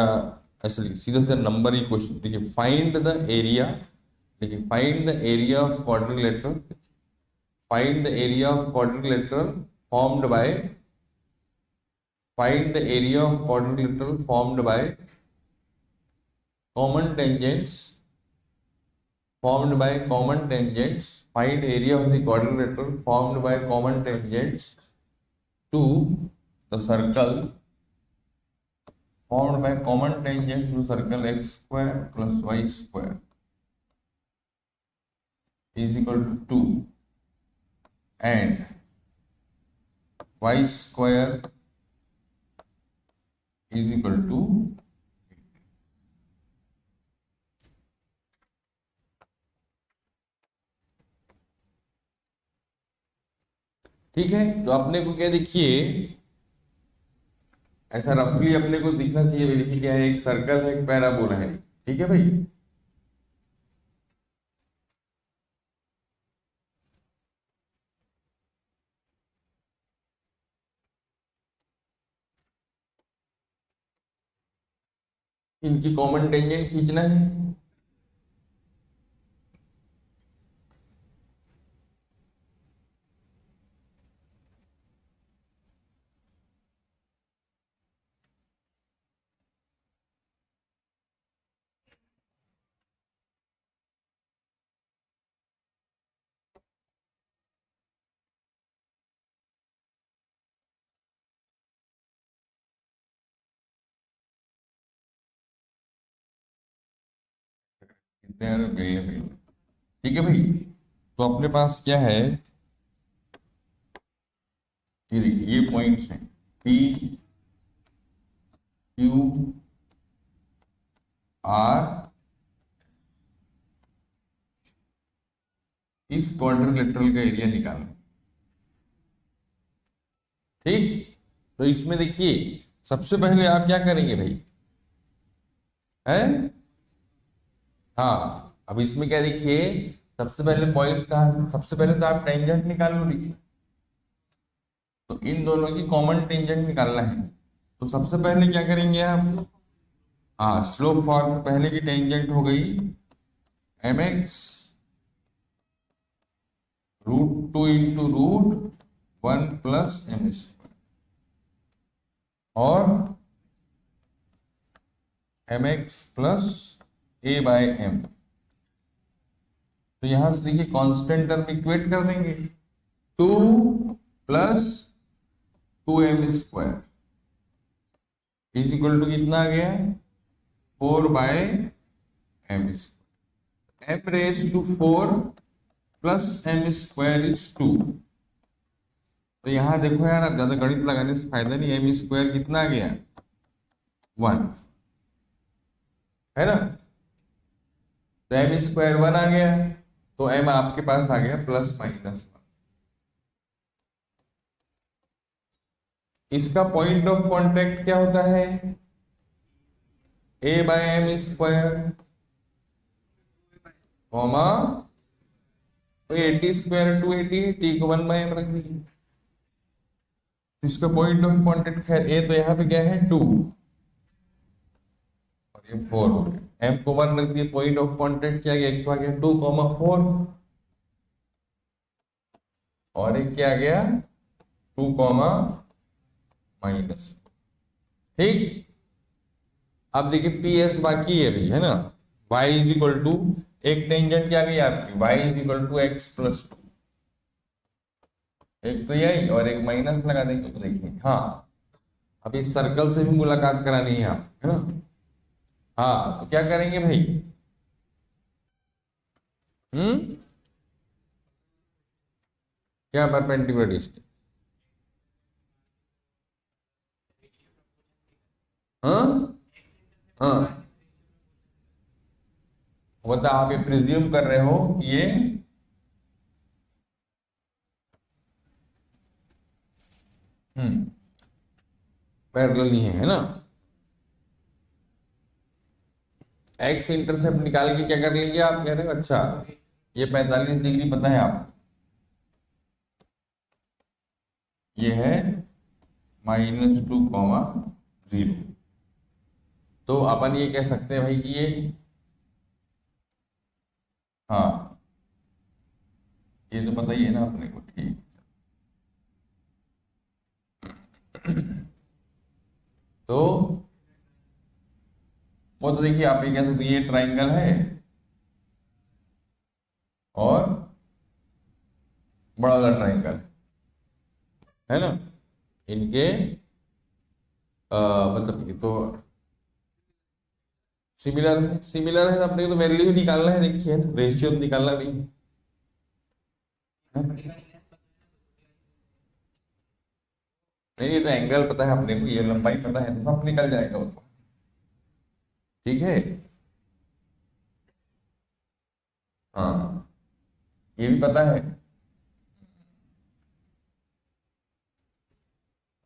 ऐसे लिखिए, सीधा सीधा नंबर ही क्वेश्चन देखिए, फाइंड द एरिया। देखिए find the area of quadrilateral, find the area of quadrilateral formed by, find the area of quadrilateral formed by common tangents, formed by common tangents. Find area of the quadrilateral formed by common tangents to the circle, formed by common tangent to circle x square plus y square is equal to 2 and y square is equal to, ठीक है। तो अपने को क्या देखिए, ऐसा रफली अपने को दिखना चाहिए भाई। देखिए क्या है, एक सर्कल है, एक पैराबोला है, ठीक है भाई। इनकी कॉमन टेंजेंट खींचना है। कितने यार, ठीक है भाई। तो अपने पास क्या है, ये देखिए ये पॉइंट्स हैं पी क्यू आर, इस क्वाड्रिलेटरल का एरिया निकालना है, ठीक। तो इसमें देखिए सबसे पहले आप क्या करेंगे भाई, है, हाँ अब इसमें क्या देखिए, सबसे पहले पॉइंट्स कहाँ, सबसे पहले तो आप टेंजेंट निकाल लो। देखिए तो इन दोनों की कॉमन टेंजेंट निकालना है। तो सबसे पहले क्या करेंगे आप, हाँ स्लोप फॉर्म, पहले की टेंजेंट हो गई m x √2 into √1 plus m square, और m x plus a by m. तो यहां से देखिए कांस्टेंट टर्म इक्वेट कर देंगे, 2 plus 2m square is equal to कितना आ गया, 4 by m square. M raise to 4 plus m square is 2। तो यहां देखो यार, अब ज्यादा गणित लगाने से फायदा नहीं, एम स्क्वायर कितना आ गया, 1 है ना। तो एम स्क्वायर 1 आ गया, तो एम आपके पास आ गया ±1। इसका पॉइंट ऑफ कांटेक्ट क्या होता है, ए बाय एम स्क्वायर कॉमा, तो 80 स्क्वायर 280, टी को 1 बाय एम रख दीजिए। इसका पॉइंट ऑफ कांटेक्ट, खैर ए तो यहाँ पे क्या है 2 और ये 4 हो गया, एम को 1 रख दिए, पॉइंट ऑफ कांटेक्ट क्या गया, एक तो आ गया 2,4 और एक क्या आ गया 2,-, ठीक। अब देखिए पी एस बाकी है अभी, है ना। y इज इक्वल टू, एक टेंजेंट क्या गई आपकी, y is equal to x plus 2, एक तो यही और एक माइनस लगा देंगे। तो देखिए हाँ, अब इस सर्कल से भी मुलाकात करानी है आप, है ना। हाँ तो क्या करेंगे भाई, हम्म, क्या परपेंडिकुलर डिस्टेंस? हाँ हाँ, मतलब आप ये प्रिज्यूम कर रहे हो कि ये पैरेलल ही है ना? एक्स इंटरसेप्ट निकाल के क्या कर लेंगे आप, कह रहे हो? अच्छा, ये 45 डिग्री पता है आप, ये है -2, 0। तो अपन ये कह सकते हैं भाई कि ये, हाँ, ये तो पता ही है ना अपने को, ठीक। तो वो तो देखिए, आप ये कह सकते हैं ये ट्राइंगल है और बड़ा वाला ट्राइंगल है ना, इनके मतलब ये तो सिमिलर है। सिमिलर है तो अपने को तो वैल्यू निकालना है, देखिए ना, रेशियो निकालना नहीं है। नहीं, ये तो एंगल पता है अपने को, ये लंबाई पता है, तो सब निकल जाएगा वो तो, ठीक है। हाँ, ये भी पता है,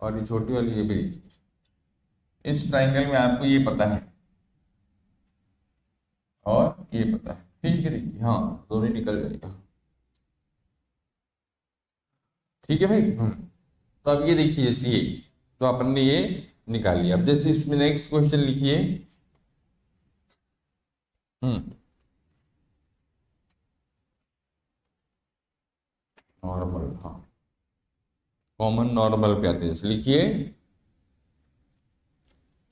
और ये छोटी वाली ये भी, इस ट्राइंगल में आपको ये पता है और ये पता है, ठीक है, देखिए, हाँ, दोनों ही निकल जाएगा, ठीक है भाई। तो अब ये देखिए, जैसे ये, तो अपन ने ये निकाल लिया। अब जैसे इसमें नेक्स्ट क्वेश्चन लिखिए। हम्म, नॉर्मल, हाँ, कॉमन नॉर्मल पे आते हैं, जैसे लिखिए,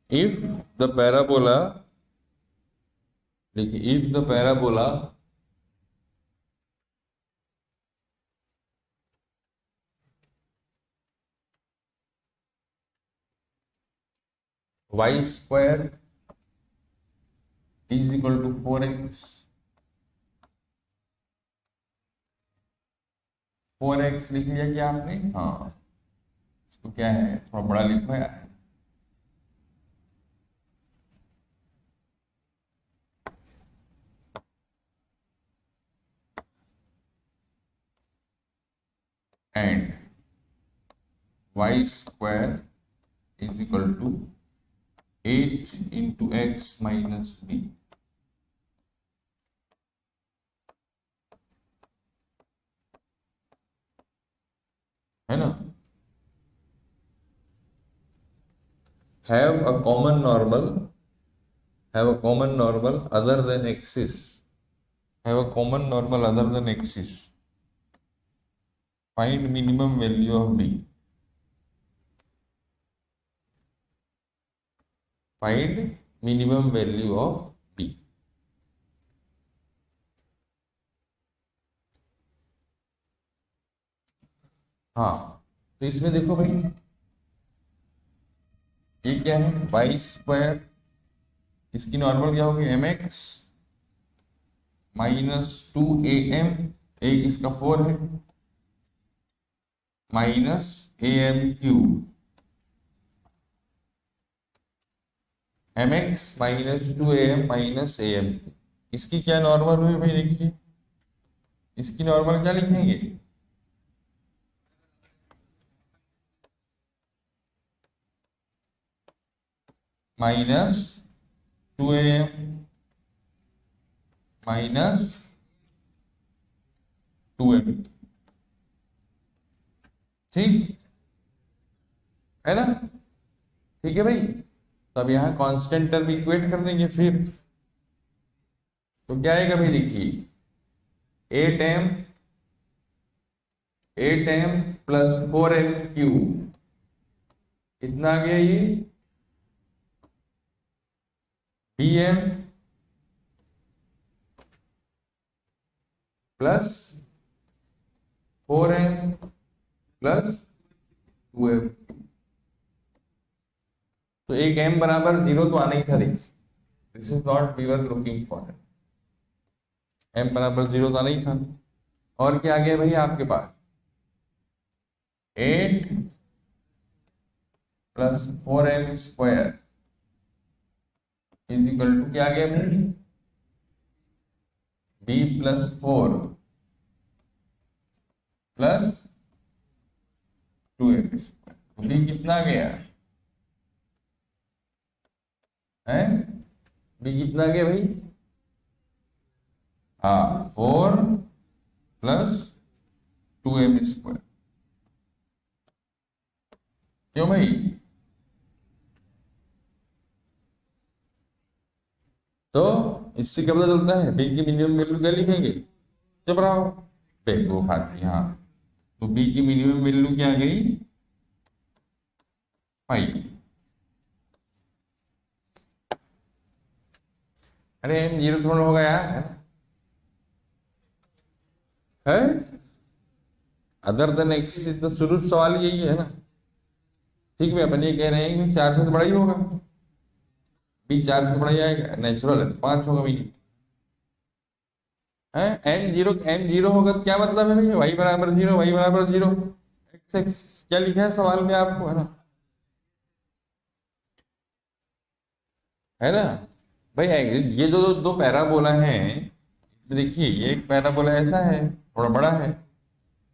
इफ द पैराबोला, देखिए, if the parabola y² is equal to 4x, 4x लिख लिया क्या आपने? हाँ, इसको क्या है, थोड़ा बड़ा लिखो यार। And y² is equal to 8 × x - b, है ना? Have a common normal, have a common normal other than axis, have a common normal other than axis, find minimum value of b, find minimum value of b। हाँ, तो इसमें देखो भाई, ये क्या है, y², इसकी नॉर्मल क्या होगी, mx -2am, एक इसका 4 है, -am³ mx -2am -am, इसकी क्या नॉर्मल हुई भाई, देखिए, इसकी नॉर्मल क्या लिखेंगे, -2am -2am, ठीक है ना? ठीक है भाई। तब यहाँ कांस्टेंट टर्म इक्वेट कर देंगे फिर, तो क्या आएगा भाई, देखिए, 8m 8m + 4m³ कितना आ गया ये, bm + 4m + 2m। तो एक m बराबर 0 तो आना ही था, देखिए, this is not we were looking for, m बराबर 0 तो नहीं था। और क्या आ गया भाई आपके पास, 8 plus 4m² is equal to क्या आ गया भाई, b+4 प्लस 2m²। तो b कितना गया है, b कितना गया भाई, हाँ 4 प्लस 2m²। क्यों भाई, तो इससे क्या पता चलता है, बी की मिनिमम वैल्यू क्या लिखेंगे, चुप रहो बेवकूफ आदमी। हाँ, तो बी की मिनिमम वैल्यू क्या आ गई, 5। अरे m 0 थोड़ा होगा यार, है अदर देन एक्सिस, तो शुरू से सवाल यही है ना। ठीक है, अपन ये कह रहे हैं कि 4 से तो बड़ा ही होगा, बी 4 से बड़ा ही आएगा, नेचुरल है तो 5 होगा मिनिमम है। m0 होगा तो क्या मतलब है भाई, वाई बराबर 0, वाई बराबर 0, एक्स एक्स क्या लिखा है सवाल में आपको, है ना, है ना भाई। ये जो दो पैराबोला हैं, देखिए ये एक पैराबोला ऐसा है थोड़ा बड़ा है,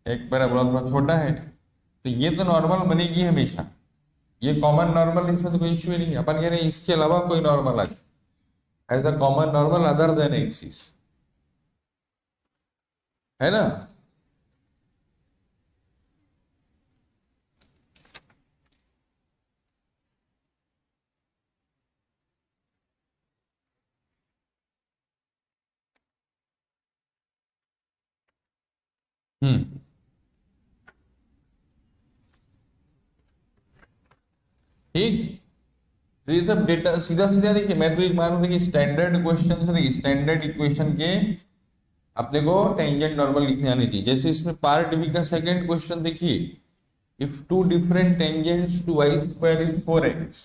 एक पैराबोला थोड़ा छोटा है, तो ये तो नॉर्मल बनेगी हमेशा, ये कॉमन नॉर्मल, इसमें तो कोई इश्यू ही नहीं है। अपन कह रहे हैं इसके अलावा कोई नॉर्मल आ जाए, as a common normal other than axis, है ना। हम्म, ठीक। तो ये सब डेटा सीधा सीधा देखिए, मैं तो एक मान रहा हूं कि स्टैंडर्ड क्वेश्चन से, स्टैंडर्ड इक्वेशन के अपने को टेंजेंट नॉर्मल लिखने आनी चाहिए। जैसे इसमें पार्ट बी का सेकंड क्वेश्चन देखिए, if two different tangents to y² is 4x,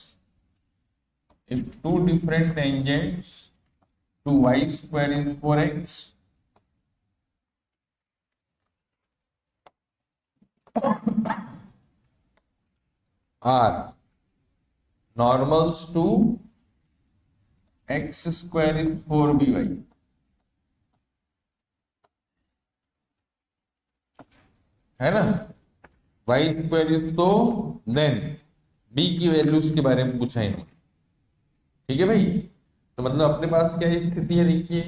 if two different tangents to y² is 4x, are normals to x² is 4by, है ना, y² is, तो देन b की वैल्यूज के बारे में पूछा इन्होंने। ठीक है भाई, तो मतलब अपने पास क्या स्थिति है देखिए,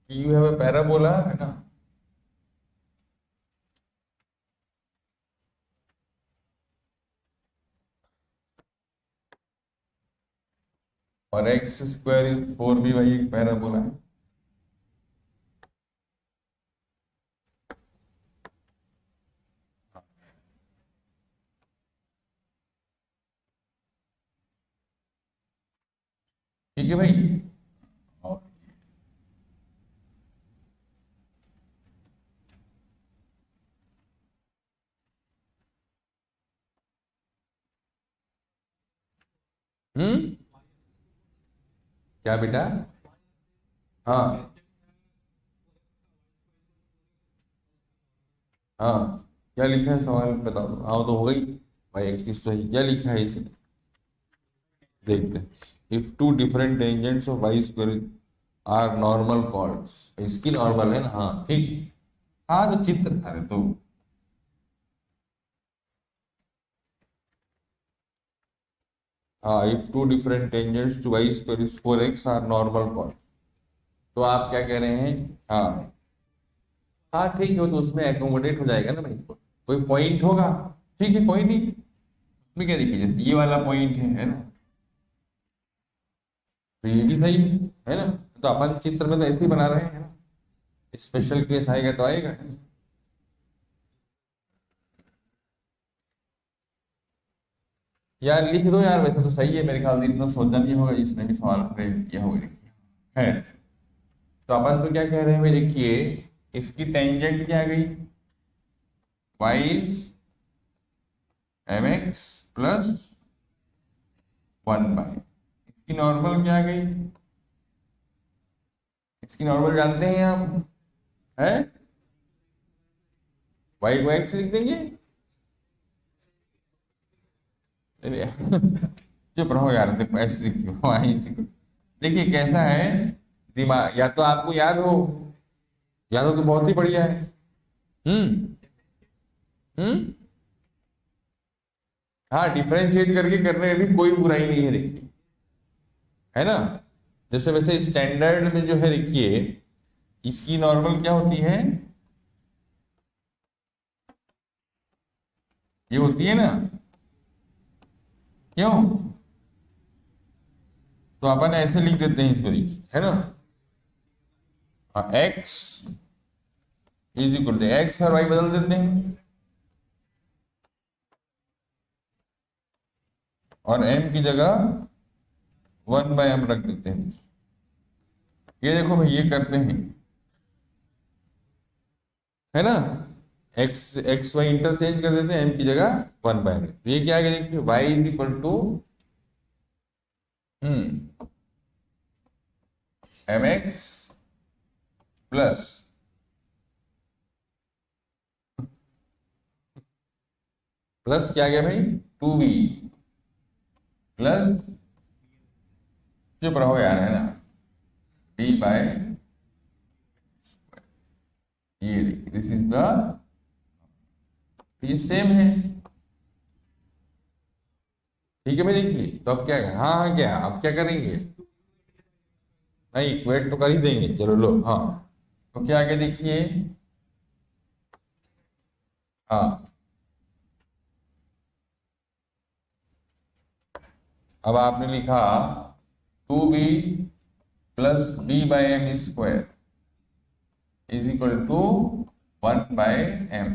कि यू हैव अ पैराबोला, है ना, और x² इज 4by एक पैराबोला है। ठीक है भाई, और क्या बेटा, हाँ हाँ, क्या लिखा है सवाल में बताओ, हाँ तो हो गई भाई, 31 तो है, क्या लिखा है इसमें, देखते हैं। If two different tangents of y² are normal chords, इसकी नॉर्मल है ना, हाँ ठीक है। हाँ तो चित्र, अरे तो हाँ, if two different tangents to y² is 4x are normal chord, तो आप क्या कह रहे हैं, हाँ हाँ ठीक है, वो तो उसमें एकोमोडेट हो जाएगा ना भाई, कोई पॉइंट होगा, ठीक है कोई नहीं, उसमें क्या देखिए, जैसे ये वाला पॉइंट है ना, तो ये भी सही है ना, तो अपन चित्र में तो ऐसे ही बना रहे हैं ना, स्पेशल केस आएगा तो आएगा, है ना। यार लिख दो यार, वैसे तो सही है मेरे ख्याल से, इतना सोचा नहीं होगा जिसने भी सवाल फ्रेम किया होगा, है। तो अपन तो क्या कह रहे हैं भाई, देखिए इसकी टेंजेंट क्या आ गई, वाई mx प्लस 1 बाय, इसकी नॉर्मल क्या आ गई, इसकी नॉर्मल जानते हैं आप? है वाई को एक्स लिख देंगे। चुप रहो यार, देखो ऐसे लिखिए वाई। देखिए कैसा है दिमाग, या तो आपको याद हो, याद हो तो बहुत ही बढ़िया है। हम्म। हम्म। हाँ, डिफरेंशिएट करके करने में भी कोई बुराई नहीं है, देखिए, है ना। जैसे वैसे स्टैंडर्ड में जो है देखिए, इसकी नॉर्मल क्या होती है, ये होती है ना, क्यों? तो अपन ऐसे लिख देते हैं इसको, देखिए, है ना। X is equal to, x और वाई बदल देते हैं और एम की जगह 1/m रख देते हैं। ये देखो भाई, ये करते हैं, है ना। एक्स एक्स वाई इंटरचेंज कर देते हैं, एम की जगह 1/m। तो ये क्या है देखिए, y is equal to m x plus plus क्या गया भाई, 2b प्लस, चुप रहो यार, है ना, d बाय, ये देखिए दिस इज द, ये सेम है। ठीक है भाई, देखिए तो अब क्या है, हाँ हाँ, क्या अब क्या करेंगे, नहीं इक्वेट तो कर ही देंगे, चलो लो, हाँ। तो क्या आगे देखिए, हाँ, अब आपने लिखा 2b plus b/m² is equal to 1/m,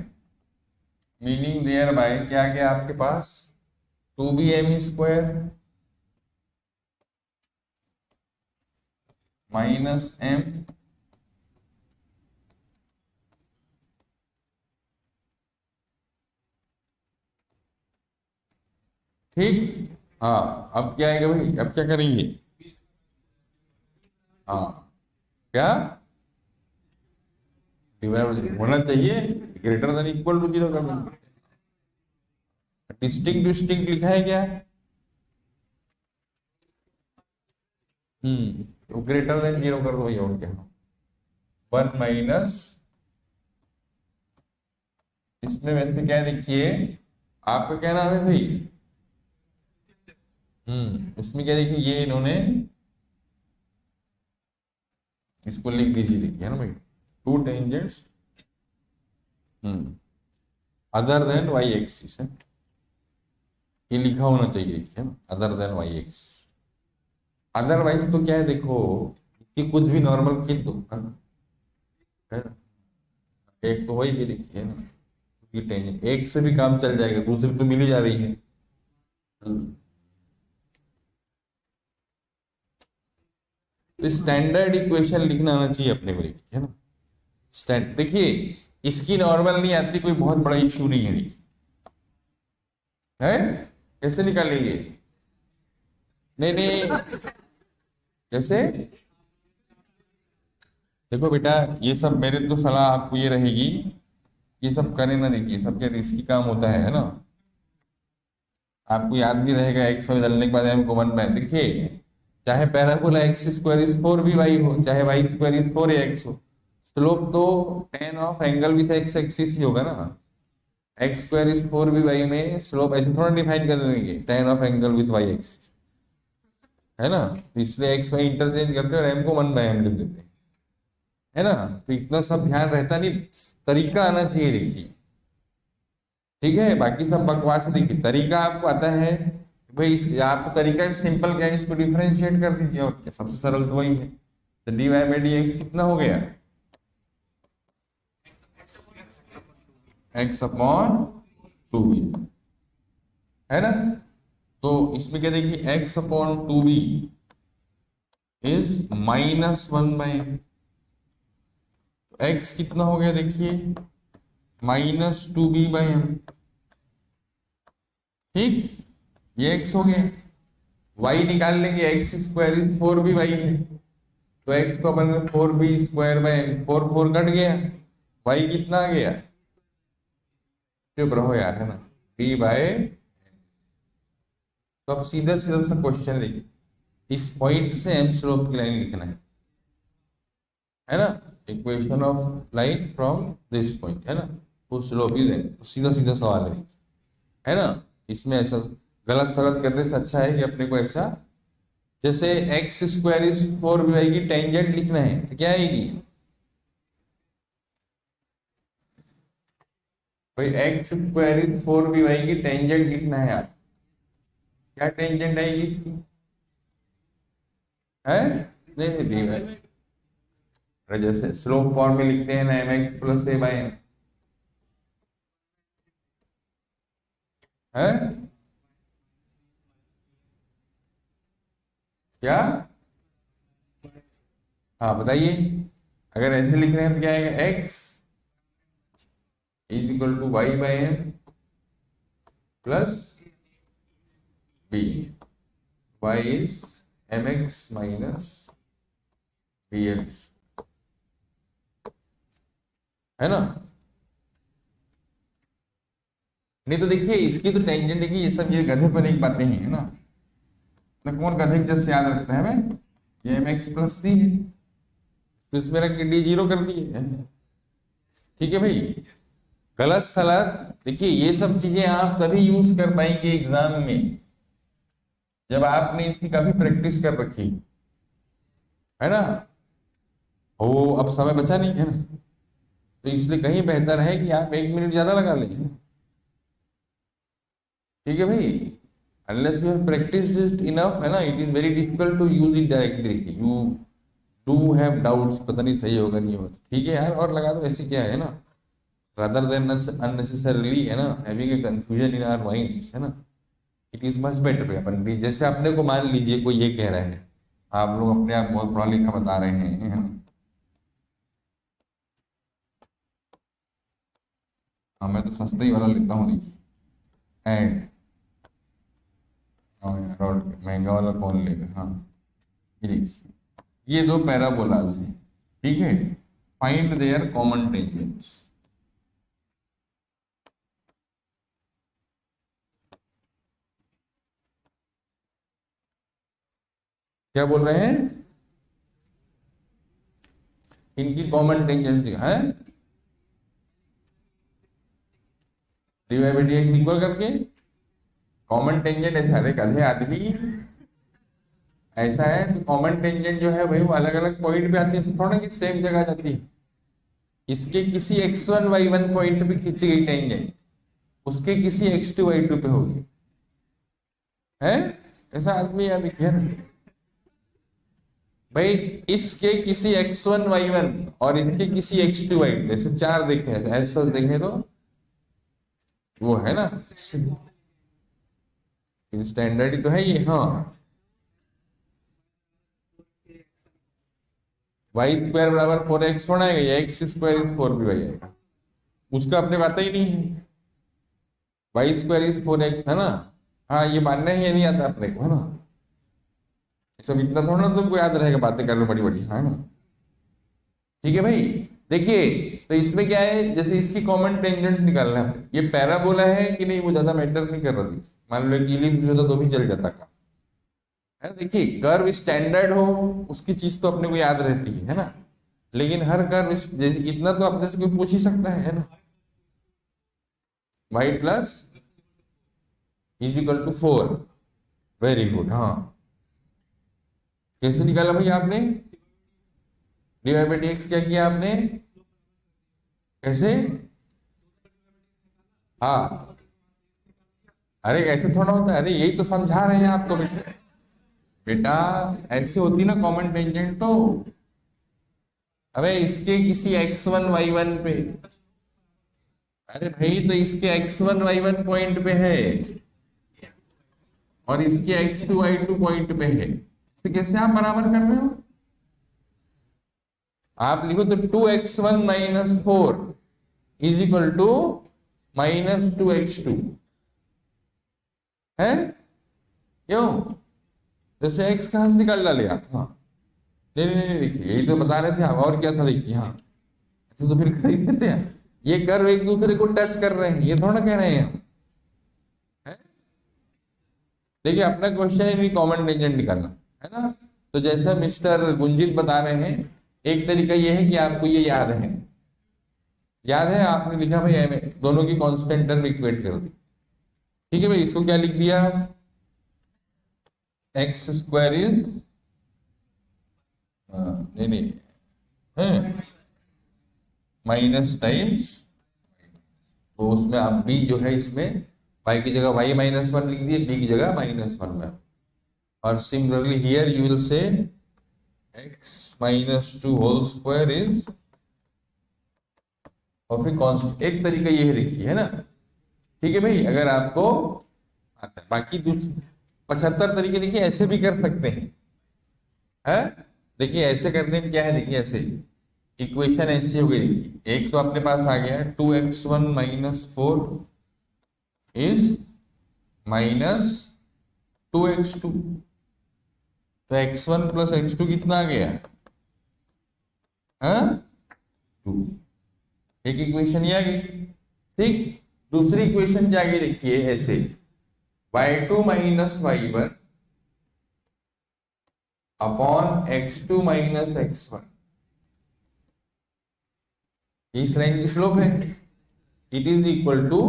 meaning there by क्या गया आपके पास, 2bm² माइनस m, ठीक। हाँ, अब क्या आएगा भाई, अब क्या करेंगे, हाँ, क्या डिवाइड होना चाहिए, ग्रेटर देन इक्वल टू 0 कर देंगे। डिस्टिंक्ट डिस्टिंक्ट लिखा है क्या, तो ग्रेटर देन 0 कर दो भैया, और क्या, 1 माइनस, इसमें वैसे क्या है देखिए, आपका क्या नाम है भाई, इसमें क्या देखिए, ये इन्होंने इसको लिख दीजिए, देखिए, है ना भाई, two tangents other than y axis है, ये लिखा होना चाहिए, देखिए ना, other than y axis. Otherwise तो क्या है देखो, कि कुछ भी नॉर्मल खींच दो, है ना, एक तो वही भी देखिए ना, ये टेंजेंट एक से भी काम चल जाएगा, दूसरी तो मिली जा रही है। तो स्टैंडर्ड इक्वेशन लिखना आना चाहिए अपने को, देखिए, है ना। स्टैंड देखिए, इसकी नॉर्मल नहीं आती, कोई बहुत बड़ा इश्यू नहीं है, देखिए, है, कैसे निकालेंगे, नहीं नहीं, कैसे, देखो बेटा, ये सब मेरे तो सलाह आपको ये रहेगी, ये सब करें ना, देखिए सब क्या रिस्की काम होता है ना। आपको याद भी रहेगा, एक्स बदलने के बाद एम को 1/, देखिए, चाहे पैराबोला x² इज 4by हो, चाहे y² इज 4ax हो, स्लोप तो tan of angle with X axis ही होगा ना। x² इज 4by में स्लोप ऐसे थोड़ा डिफाइन कर देंगे, tan of angle with y axis, है ना। तो इसलिए एक्स वाई इंटरचेंज करते हैं और m को 1/m लिख देते हैं, है ना। तो इतना सब ध्यान रहता नहीं, तरीका आना चाहिए, देखिए, ठीक है, बाकी सब बकवास है, देखिए तरीका आपको आता है भाई, आपको तरीका सिंपल क्या है, इसको डिफरेंशिएट कर दीजिए, और क्या, सबसे सरल तो वही है। तो dy/dx कितना हो गया, x/2b, है ना। तो इसमें क्या देखिए, x/2b इज -1/m, तो x कितना हो गया देखिए, -2b/m, ठीक, ये x हो गया। y निकाल लेंगे, x² इज 4by है, तो एक्स को अपन 4b² 4 कट गया, वाई कितना आ गया, चुप रहो यार, है ना, b/। तो अब सीधा सीधा सा क्वेश्चन देखिए, इस पॉइंट से एम स्लोप की लाइन लिखना है ना, equation of line from this point, है ना, वो स्लोप इज एम। सीधा सीधा सवाल है ना। इसमें ऐसा गलत सलत करने से अच्छा है कि अपने को ऐसा, जैसे x² इज 4by की टेंजेंट लिखना है तो क्या आएगी भाई, x² इज 4by की टेंजेंट लिखना है यार, क्या टेंजेंट आएगी इसकी, है नहीं नहीं दी भाई, अरे जैसे स्लोप फॉर्म में लिखते हैं ना mx + a/m, है क्या, हाँ बताइए, अगर ऐसे लिख रहे हैं तो क्या आएगा, x is equal to y/m plus b, y is mx minus bx, है ना। नहीं तो देखिए इसकी तो टेंजेंट देखिए, ये सब ये गधेपन एक बातें ही है ना, तो कौन गधे के जैसे याद रखता है भाई, ये mx + c है, तो इसमें रख के d 0 कर दिए, ठीक है भाई। गलत सलत देखिए, ये सब चीजें आप तभी यूज कर पाएंगे एग्जाम में जब आपने इसकी काफी प्रैक्टिस कर रखी, है ना। ओ अब समय बचा नहीं है ना, तो इसलिए कहीं बेहतर है कि आप 1 मिनट ज्यादा लगा लें, ठीक है भाई। Unless you have practised it enough, है ना, it is very difficult to use it directly, you do have doubts, पता नहीं सही होगा नहीं होगा, ठीक है यार, और लगा दो, ऐसे क्या है ना, rather than unnecessarily, है ना, having a confusion in our minds, है ना, it is much better पे अपन भी, जैसे अपने को मान लीजिए कोई ये कह रहा है, आप लोग अपने आप बहुत पढ़ा लिखा बता रहे हैं, है ना, हाँ मैं तो सस्ता ही वाला लेता हूँ, देखिए एंड, हाँ यार और महंगा वाला कौन लेगा, हाँ ये देखिए, ये दो पैराबोलाज हैं, ठीक है, फाइंड देयर कॉमन टेंजेंट्स, क्या बोल रहे हैं, इनकी कॉमन टेंजेंट है dy/dx इक्वल करके, कॉमन टेंजेंट ऐसा, अरे गधे आदमी ऐसा है, तो कॉमन टेंजेंट जो है भाई वो अलग अलग पॉइंट पे आती है, थोड़ा कि सेम जगह जाती है, इसके किसी x1 y1 पॉइंट पे खींची गई टेंजेंट उसके किसी x2 y2 पे होगी, है ऐसा आदमी यार, देखिए ना भाई, इसके किसी x1 y1 और इसके किसी x2 y2, जैसे 4 देखे ऐसा देखें तो वो है ना, स्टैंडर्ड ही तो है ये, हाँ y² = 4x होना है, या x² इज 4by आएगा, उसका अपने बात ही नहीं है, y² इज 4x, है ना, हाँ ये मानना ही नहीं आता अपने को, है ना, सब इतना थोड़ा ना तुमको याद रहेगा, बातें कर लो बड़ी बड़ी, है ना, ठीक है भाई। देखिए तो इसमें क्या है, जैसे इसकी कॉमन टेंजेंट्स निकालना है, ये पैराबोला है कि नहीं वो ज्यादा मैटर नहीं कर रहा थी, मान लो कि इलिप्स होता तो भी चल जाता का, है, देखिए कर्व स्टैंडर्ड हो उसकी चीज तो अपने को याद रहती है ना, लेकिन हर कर्व जैसे इतना तो अपने से कोई पूछ ही सकता है ना, y + = 4, वेरी गुड, हाँ कैसे निकाला भाई आपने, dy/dx क्या किया आपने, कैसे, हाँ अरे ऐसे थोड़ा होता है, अरे यही तो समझा रहे हैं आपको बेटा, बेटा ऐसे होती ना कॉमन टेंजेंट, तो अबे इसके किसी x1 y1 पे, अरे भाई तो इसके x1 y1 पॉइंट पे है और इसके x2 y2 पॉइंट पे है, तो कैसे आप बराबर कर रहे हो, आप लिखो तो 2x1 - 4 = -2x2, है क्यों, जैसे x कहां से निकाल डाले आप, हाँ नहीं नहीं नहीं, देखिए यही तो बता रहे थे आप, और क्या था देखिए। हाँ, ऐसे तो फिर कर ही लेते हैं। ये कर्व एक दूसरे को टच कर रहे हैं, ये थोड़ा कह रहे हैं हम, हैं? देखिए अपना क्वेश्चन है नहीं कॉमन टेंजेंट निकालना, है ना। तो जैसा मिस्टर गुंजित बता रहे हैं, एक तरीका ये है कि आपको ये याद है, याद है आपने लिखा भाई एम दोनों की कांस्टेंट टर्म इक्वेट कर दी। ठीक है भाई, इसको क्या लिख दिया, एक्स स्क्वायर इज, नहीं नहीं, है माइनस टाइम्स, तो उसमें आप बी जो है इसमें y की जगह y-1 लिख दिए, b की जगह -1 में। और similarly here you will say x-2 whole square is, और फिर कॉन्स्टेंट, एक तरीका ये है देखिए, है ना। ठीक है भाई, अगर आपको आता है, बाकी 75 तरीके देखिए ऐसे भी कर सकते हैं, है। देखिए ऐसे करने में क्या है, देखिए ऐसे इक्वेशन ऐसी हो गई, देखिए एक तो अपने पास आ गया 2x1 - 4 इज -2x2, तो x1 + x2 कितना आ गया, हाँ 2। एक इक्वेशन ये आ गई। ठीक, दूसरी इक्वेशन क्या आ गई देखिए ऐसे, y2 - y1 upon x2 - x1, इस लाइन की स्लोप है, it is equal to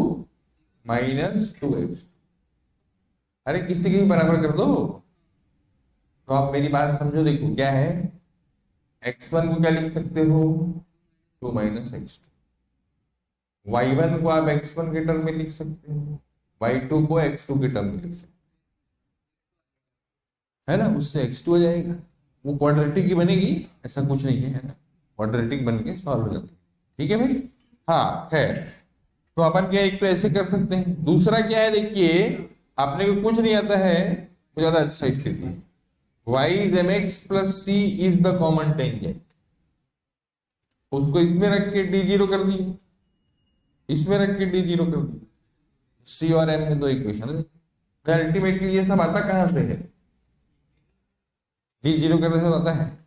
-2x। अरे किसी के भी बराबर कर दो, तो आप मेरी बात समझो, देखो क्या है, x1 को क्या लिख सकते हो, 2 - x2, y1 को आप x1 के टर्म में लिख सकते हो, y2 को x2 के टर्म में लिख सकते हो, है ना, उससे x2 हो जाएगा। वो क्वाड्रेटिक ही बनेगी, ऐसा कुछ नहीं है ना, क्वाड्रेटिक बन के सॉल्व हो जाती है। ठीक है भाई, हाँ खैर, तो अपन क्या एक तो ऐसे कर सकते हैं, दूसरा क्या है देखिए, आपने को कुछ नहीं आता है तो ज्यादा अच्छा स्थिति है, y is mx + c is the common tangent, उसको इसमें रख के d0 कर दिए, इसमें रख के d0 कर दिए, c और m में दो इक्वेशन है, तो अल्टीमेटली ये सब आता कहां से है, d0 करने से आता है,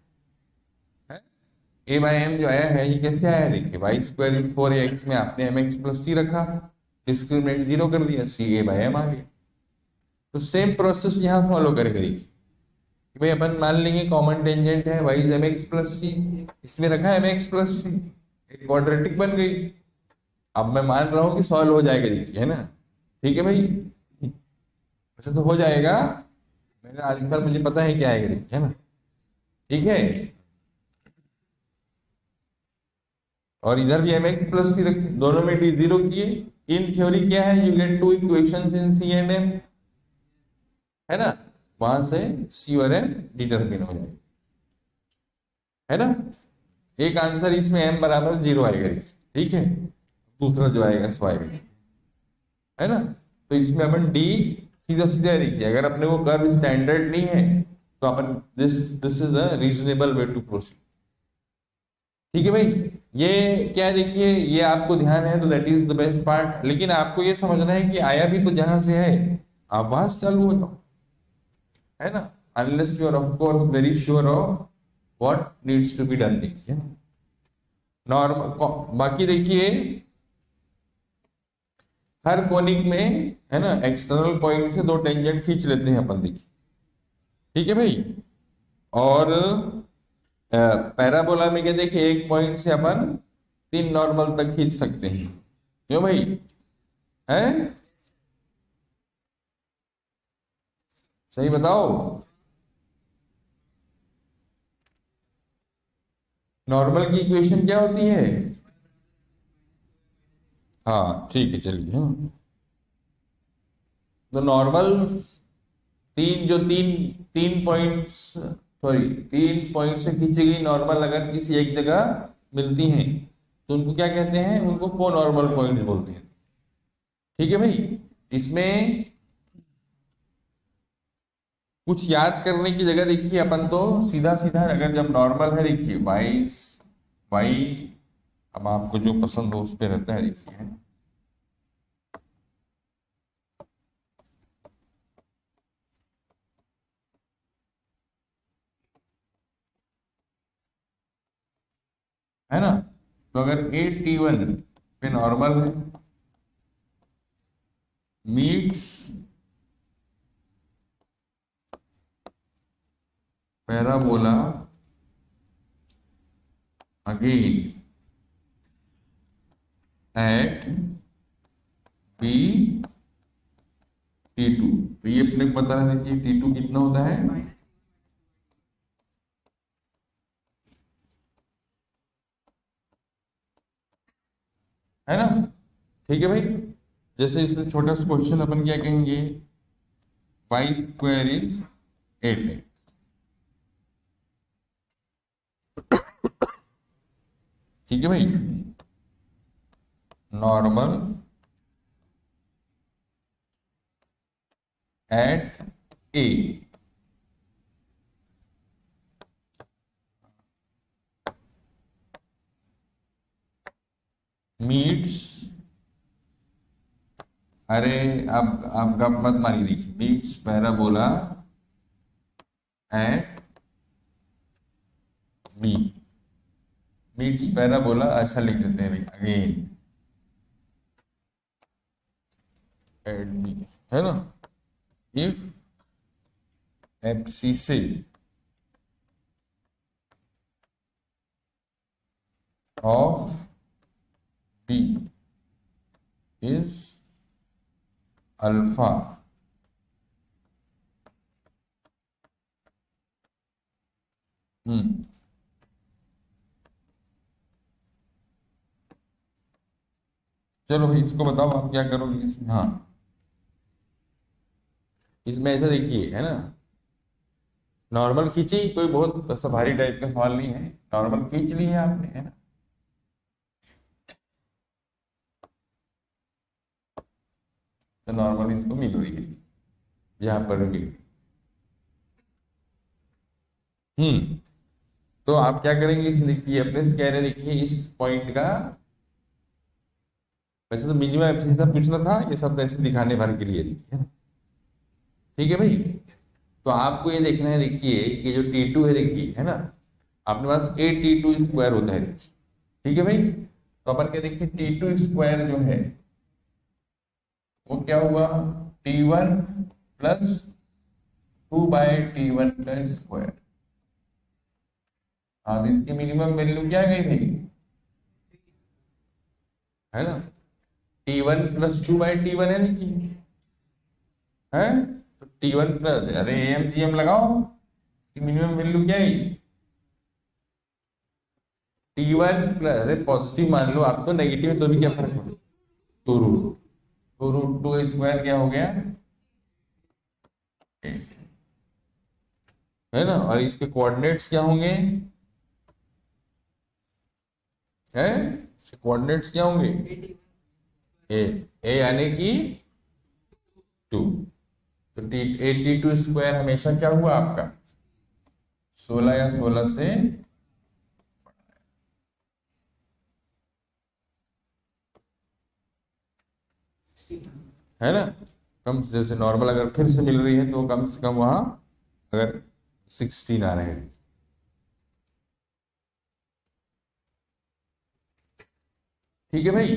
a/m जो आया है ये कैसे आया, देखिए y² = 4ax में आपने mx + c रखा, डिस्क्रिमिनेंट 0 कर दिया, c a/m आ गया। तो सेम प्रोसेस यहां फॉलो करेगा कि भाई अपन मान लेंगे कॉमन टेंजेंट है y इज mx + c, इसमें रखा है mx + c, एक क्वाड्रेटिक बन गई। अब मैं मान रहा हूं कि सॉल्व हो जाएगा देखिए, है ना। ठीक है भाई, वैसे तो हो जाएगा, मेरा आंसर मुझे पता है क्या आएगा देखिए, है ना। ठीक है, और इधर भी mx + c रखे, दोनों में d0 किए। इन थ्योरी क्या है, you get 2 equations in c and m, है ना, वहां से c और m डिटरमिन हो जाए, है ना। एक आंसर इसमें m = 0 आएगा, ठीक है, दूसरा जो आएगा सो आएगा, है ना। तो इसमें अपन d सीधा सीधा देखिए, अगर अपने वो कर्व स्टैंडर्ड नहीं है तो अपन this this is a reasonable way to proceed. ठीक है भाई, ये क्या है देखिए, ये आपको ध्यान है तो that is the best part, लेकिन आपको ये समझना है कि आया भी तो जहां से है, आप वहां से चालू हो जाओ, है ना, unless you are of course very sure of what needs to be done, देखिए नॉर्मल। बाकी देखिए हर कोनिक में, है ना, एक्सटर्नल पॉइंट से दो टेंजेंट खींच लेते हैं अपन, देखिए। ठीक है भाई, और पैराबोला में क्या देखिए, एक पॉइंट से अपन 3 नॉर्मल तक खींच सकते हैं, क्यों भाई, है सही बताओ, नॉर्मल की इक्वेशन क्या होती है, हाँ ठीक है चलिए, हाँ। तो नॉर्मल तीन तीन पॉइंट्स, सॉरी 3 पॉइंट से खींची गई नॉर्मल अगर किसी एक जगह मिलती हैं तो उनको क्या कहते हैं, उनको को नॉर्मल पॉइंट बोलते हैं। ठीक है भाई, इसमें कुछ याद करने की जगह देखिए, अपन तो सीधा सीधा अगर जब नॉर्मल है देखिए वाई, अब आपको जो पसंद हो उस पर रहता है देखिए, है ना। तो अगर ए T1 पे नॉर्मल है, meets parabola again at B T2, तो ये अपने को पता रहना चाहिए T2 कितना होता है, है ना। ठीक है भाई, जैसे इसमें छोटा सा क्वेश्चन अपन क्या कहेंगे, वाई स्क्वायर इज 8 ठीक है भाई। नॉर्मल एट ए, मीट्स, अरे आप गप मत मारिए, देखिए meets parabola at B, meets parabola ऐसा लिख देते हैं भाई, अगेन एट बी, है ना। इफ एफ सी से ऑफ बी इज अल्फा, चलो भाई इसको बताओ आप क्या करोगे इसमें। हाँ, इसमें ऐसा देखिए, है ना, नॉर्मल खींची, कोई बहुत ऐसा भारी टाइप का सवाल नहीं है, नॉर्मल खींच ली है आपने, है ना। तो नॉर्मल इसको मिल रही है जहां पर भी मिल, तो आप क्या करेंगे इसमें, देखिए अपने से कह रहे, देखिए इस पॉइंट का, वैसे तो मिनिमम एफिशिएंसी पूछना था, ये सब ऐसे दिखाने भर के लिए देखिए, ठीक है भाई। तो आपको ये देखना है, देखिए कि जो T2 है, देखिए, है ना, अपने पास ए T2 स्क्वायर होता है, ठीक है भाई। तो अपन के देखिए T2 स्क्वायर जो है वो क्या हुआ, T1 प्लस 2/T1 का स्क्वायर। हाँ, तो इसकी मिनिमम वैल्यू क्या गई भाई, है ना, T1 प्लस 2/T1 है, देखिए, है। तो T1 प्लस, अरे AMGM लगाओ, मिनिमम वैल्यू क्या है, T1 प्लस, अरे पॉजिटिव मान लो आप, तो नेगेटिव है तो भी क्या फर्क पड़ता, तो रूट 2 स्क्वायर क्या हो गया, 8, है ना। और इसके कोऑर्डिनेट्स क्या होंगे, है, इसके कोऑर्डिनेट्स क्या होंगे, ए, ए यानी कि 2, तो T2 स्क्वायर हमेशा क्या हुआ आपका, 16 या 16 से, है ना। कम से, जैसे नॉर्मल अगर फिर से मिल रही है तो कम से कम वहां अगर 16 आ रहे हैं, ठीक है भाई।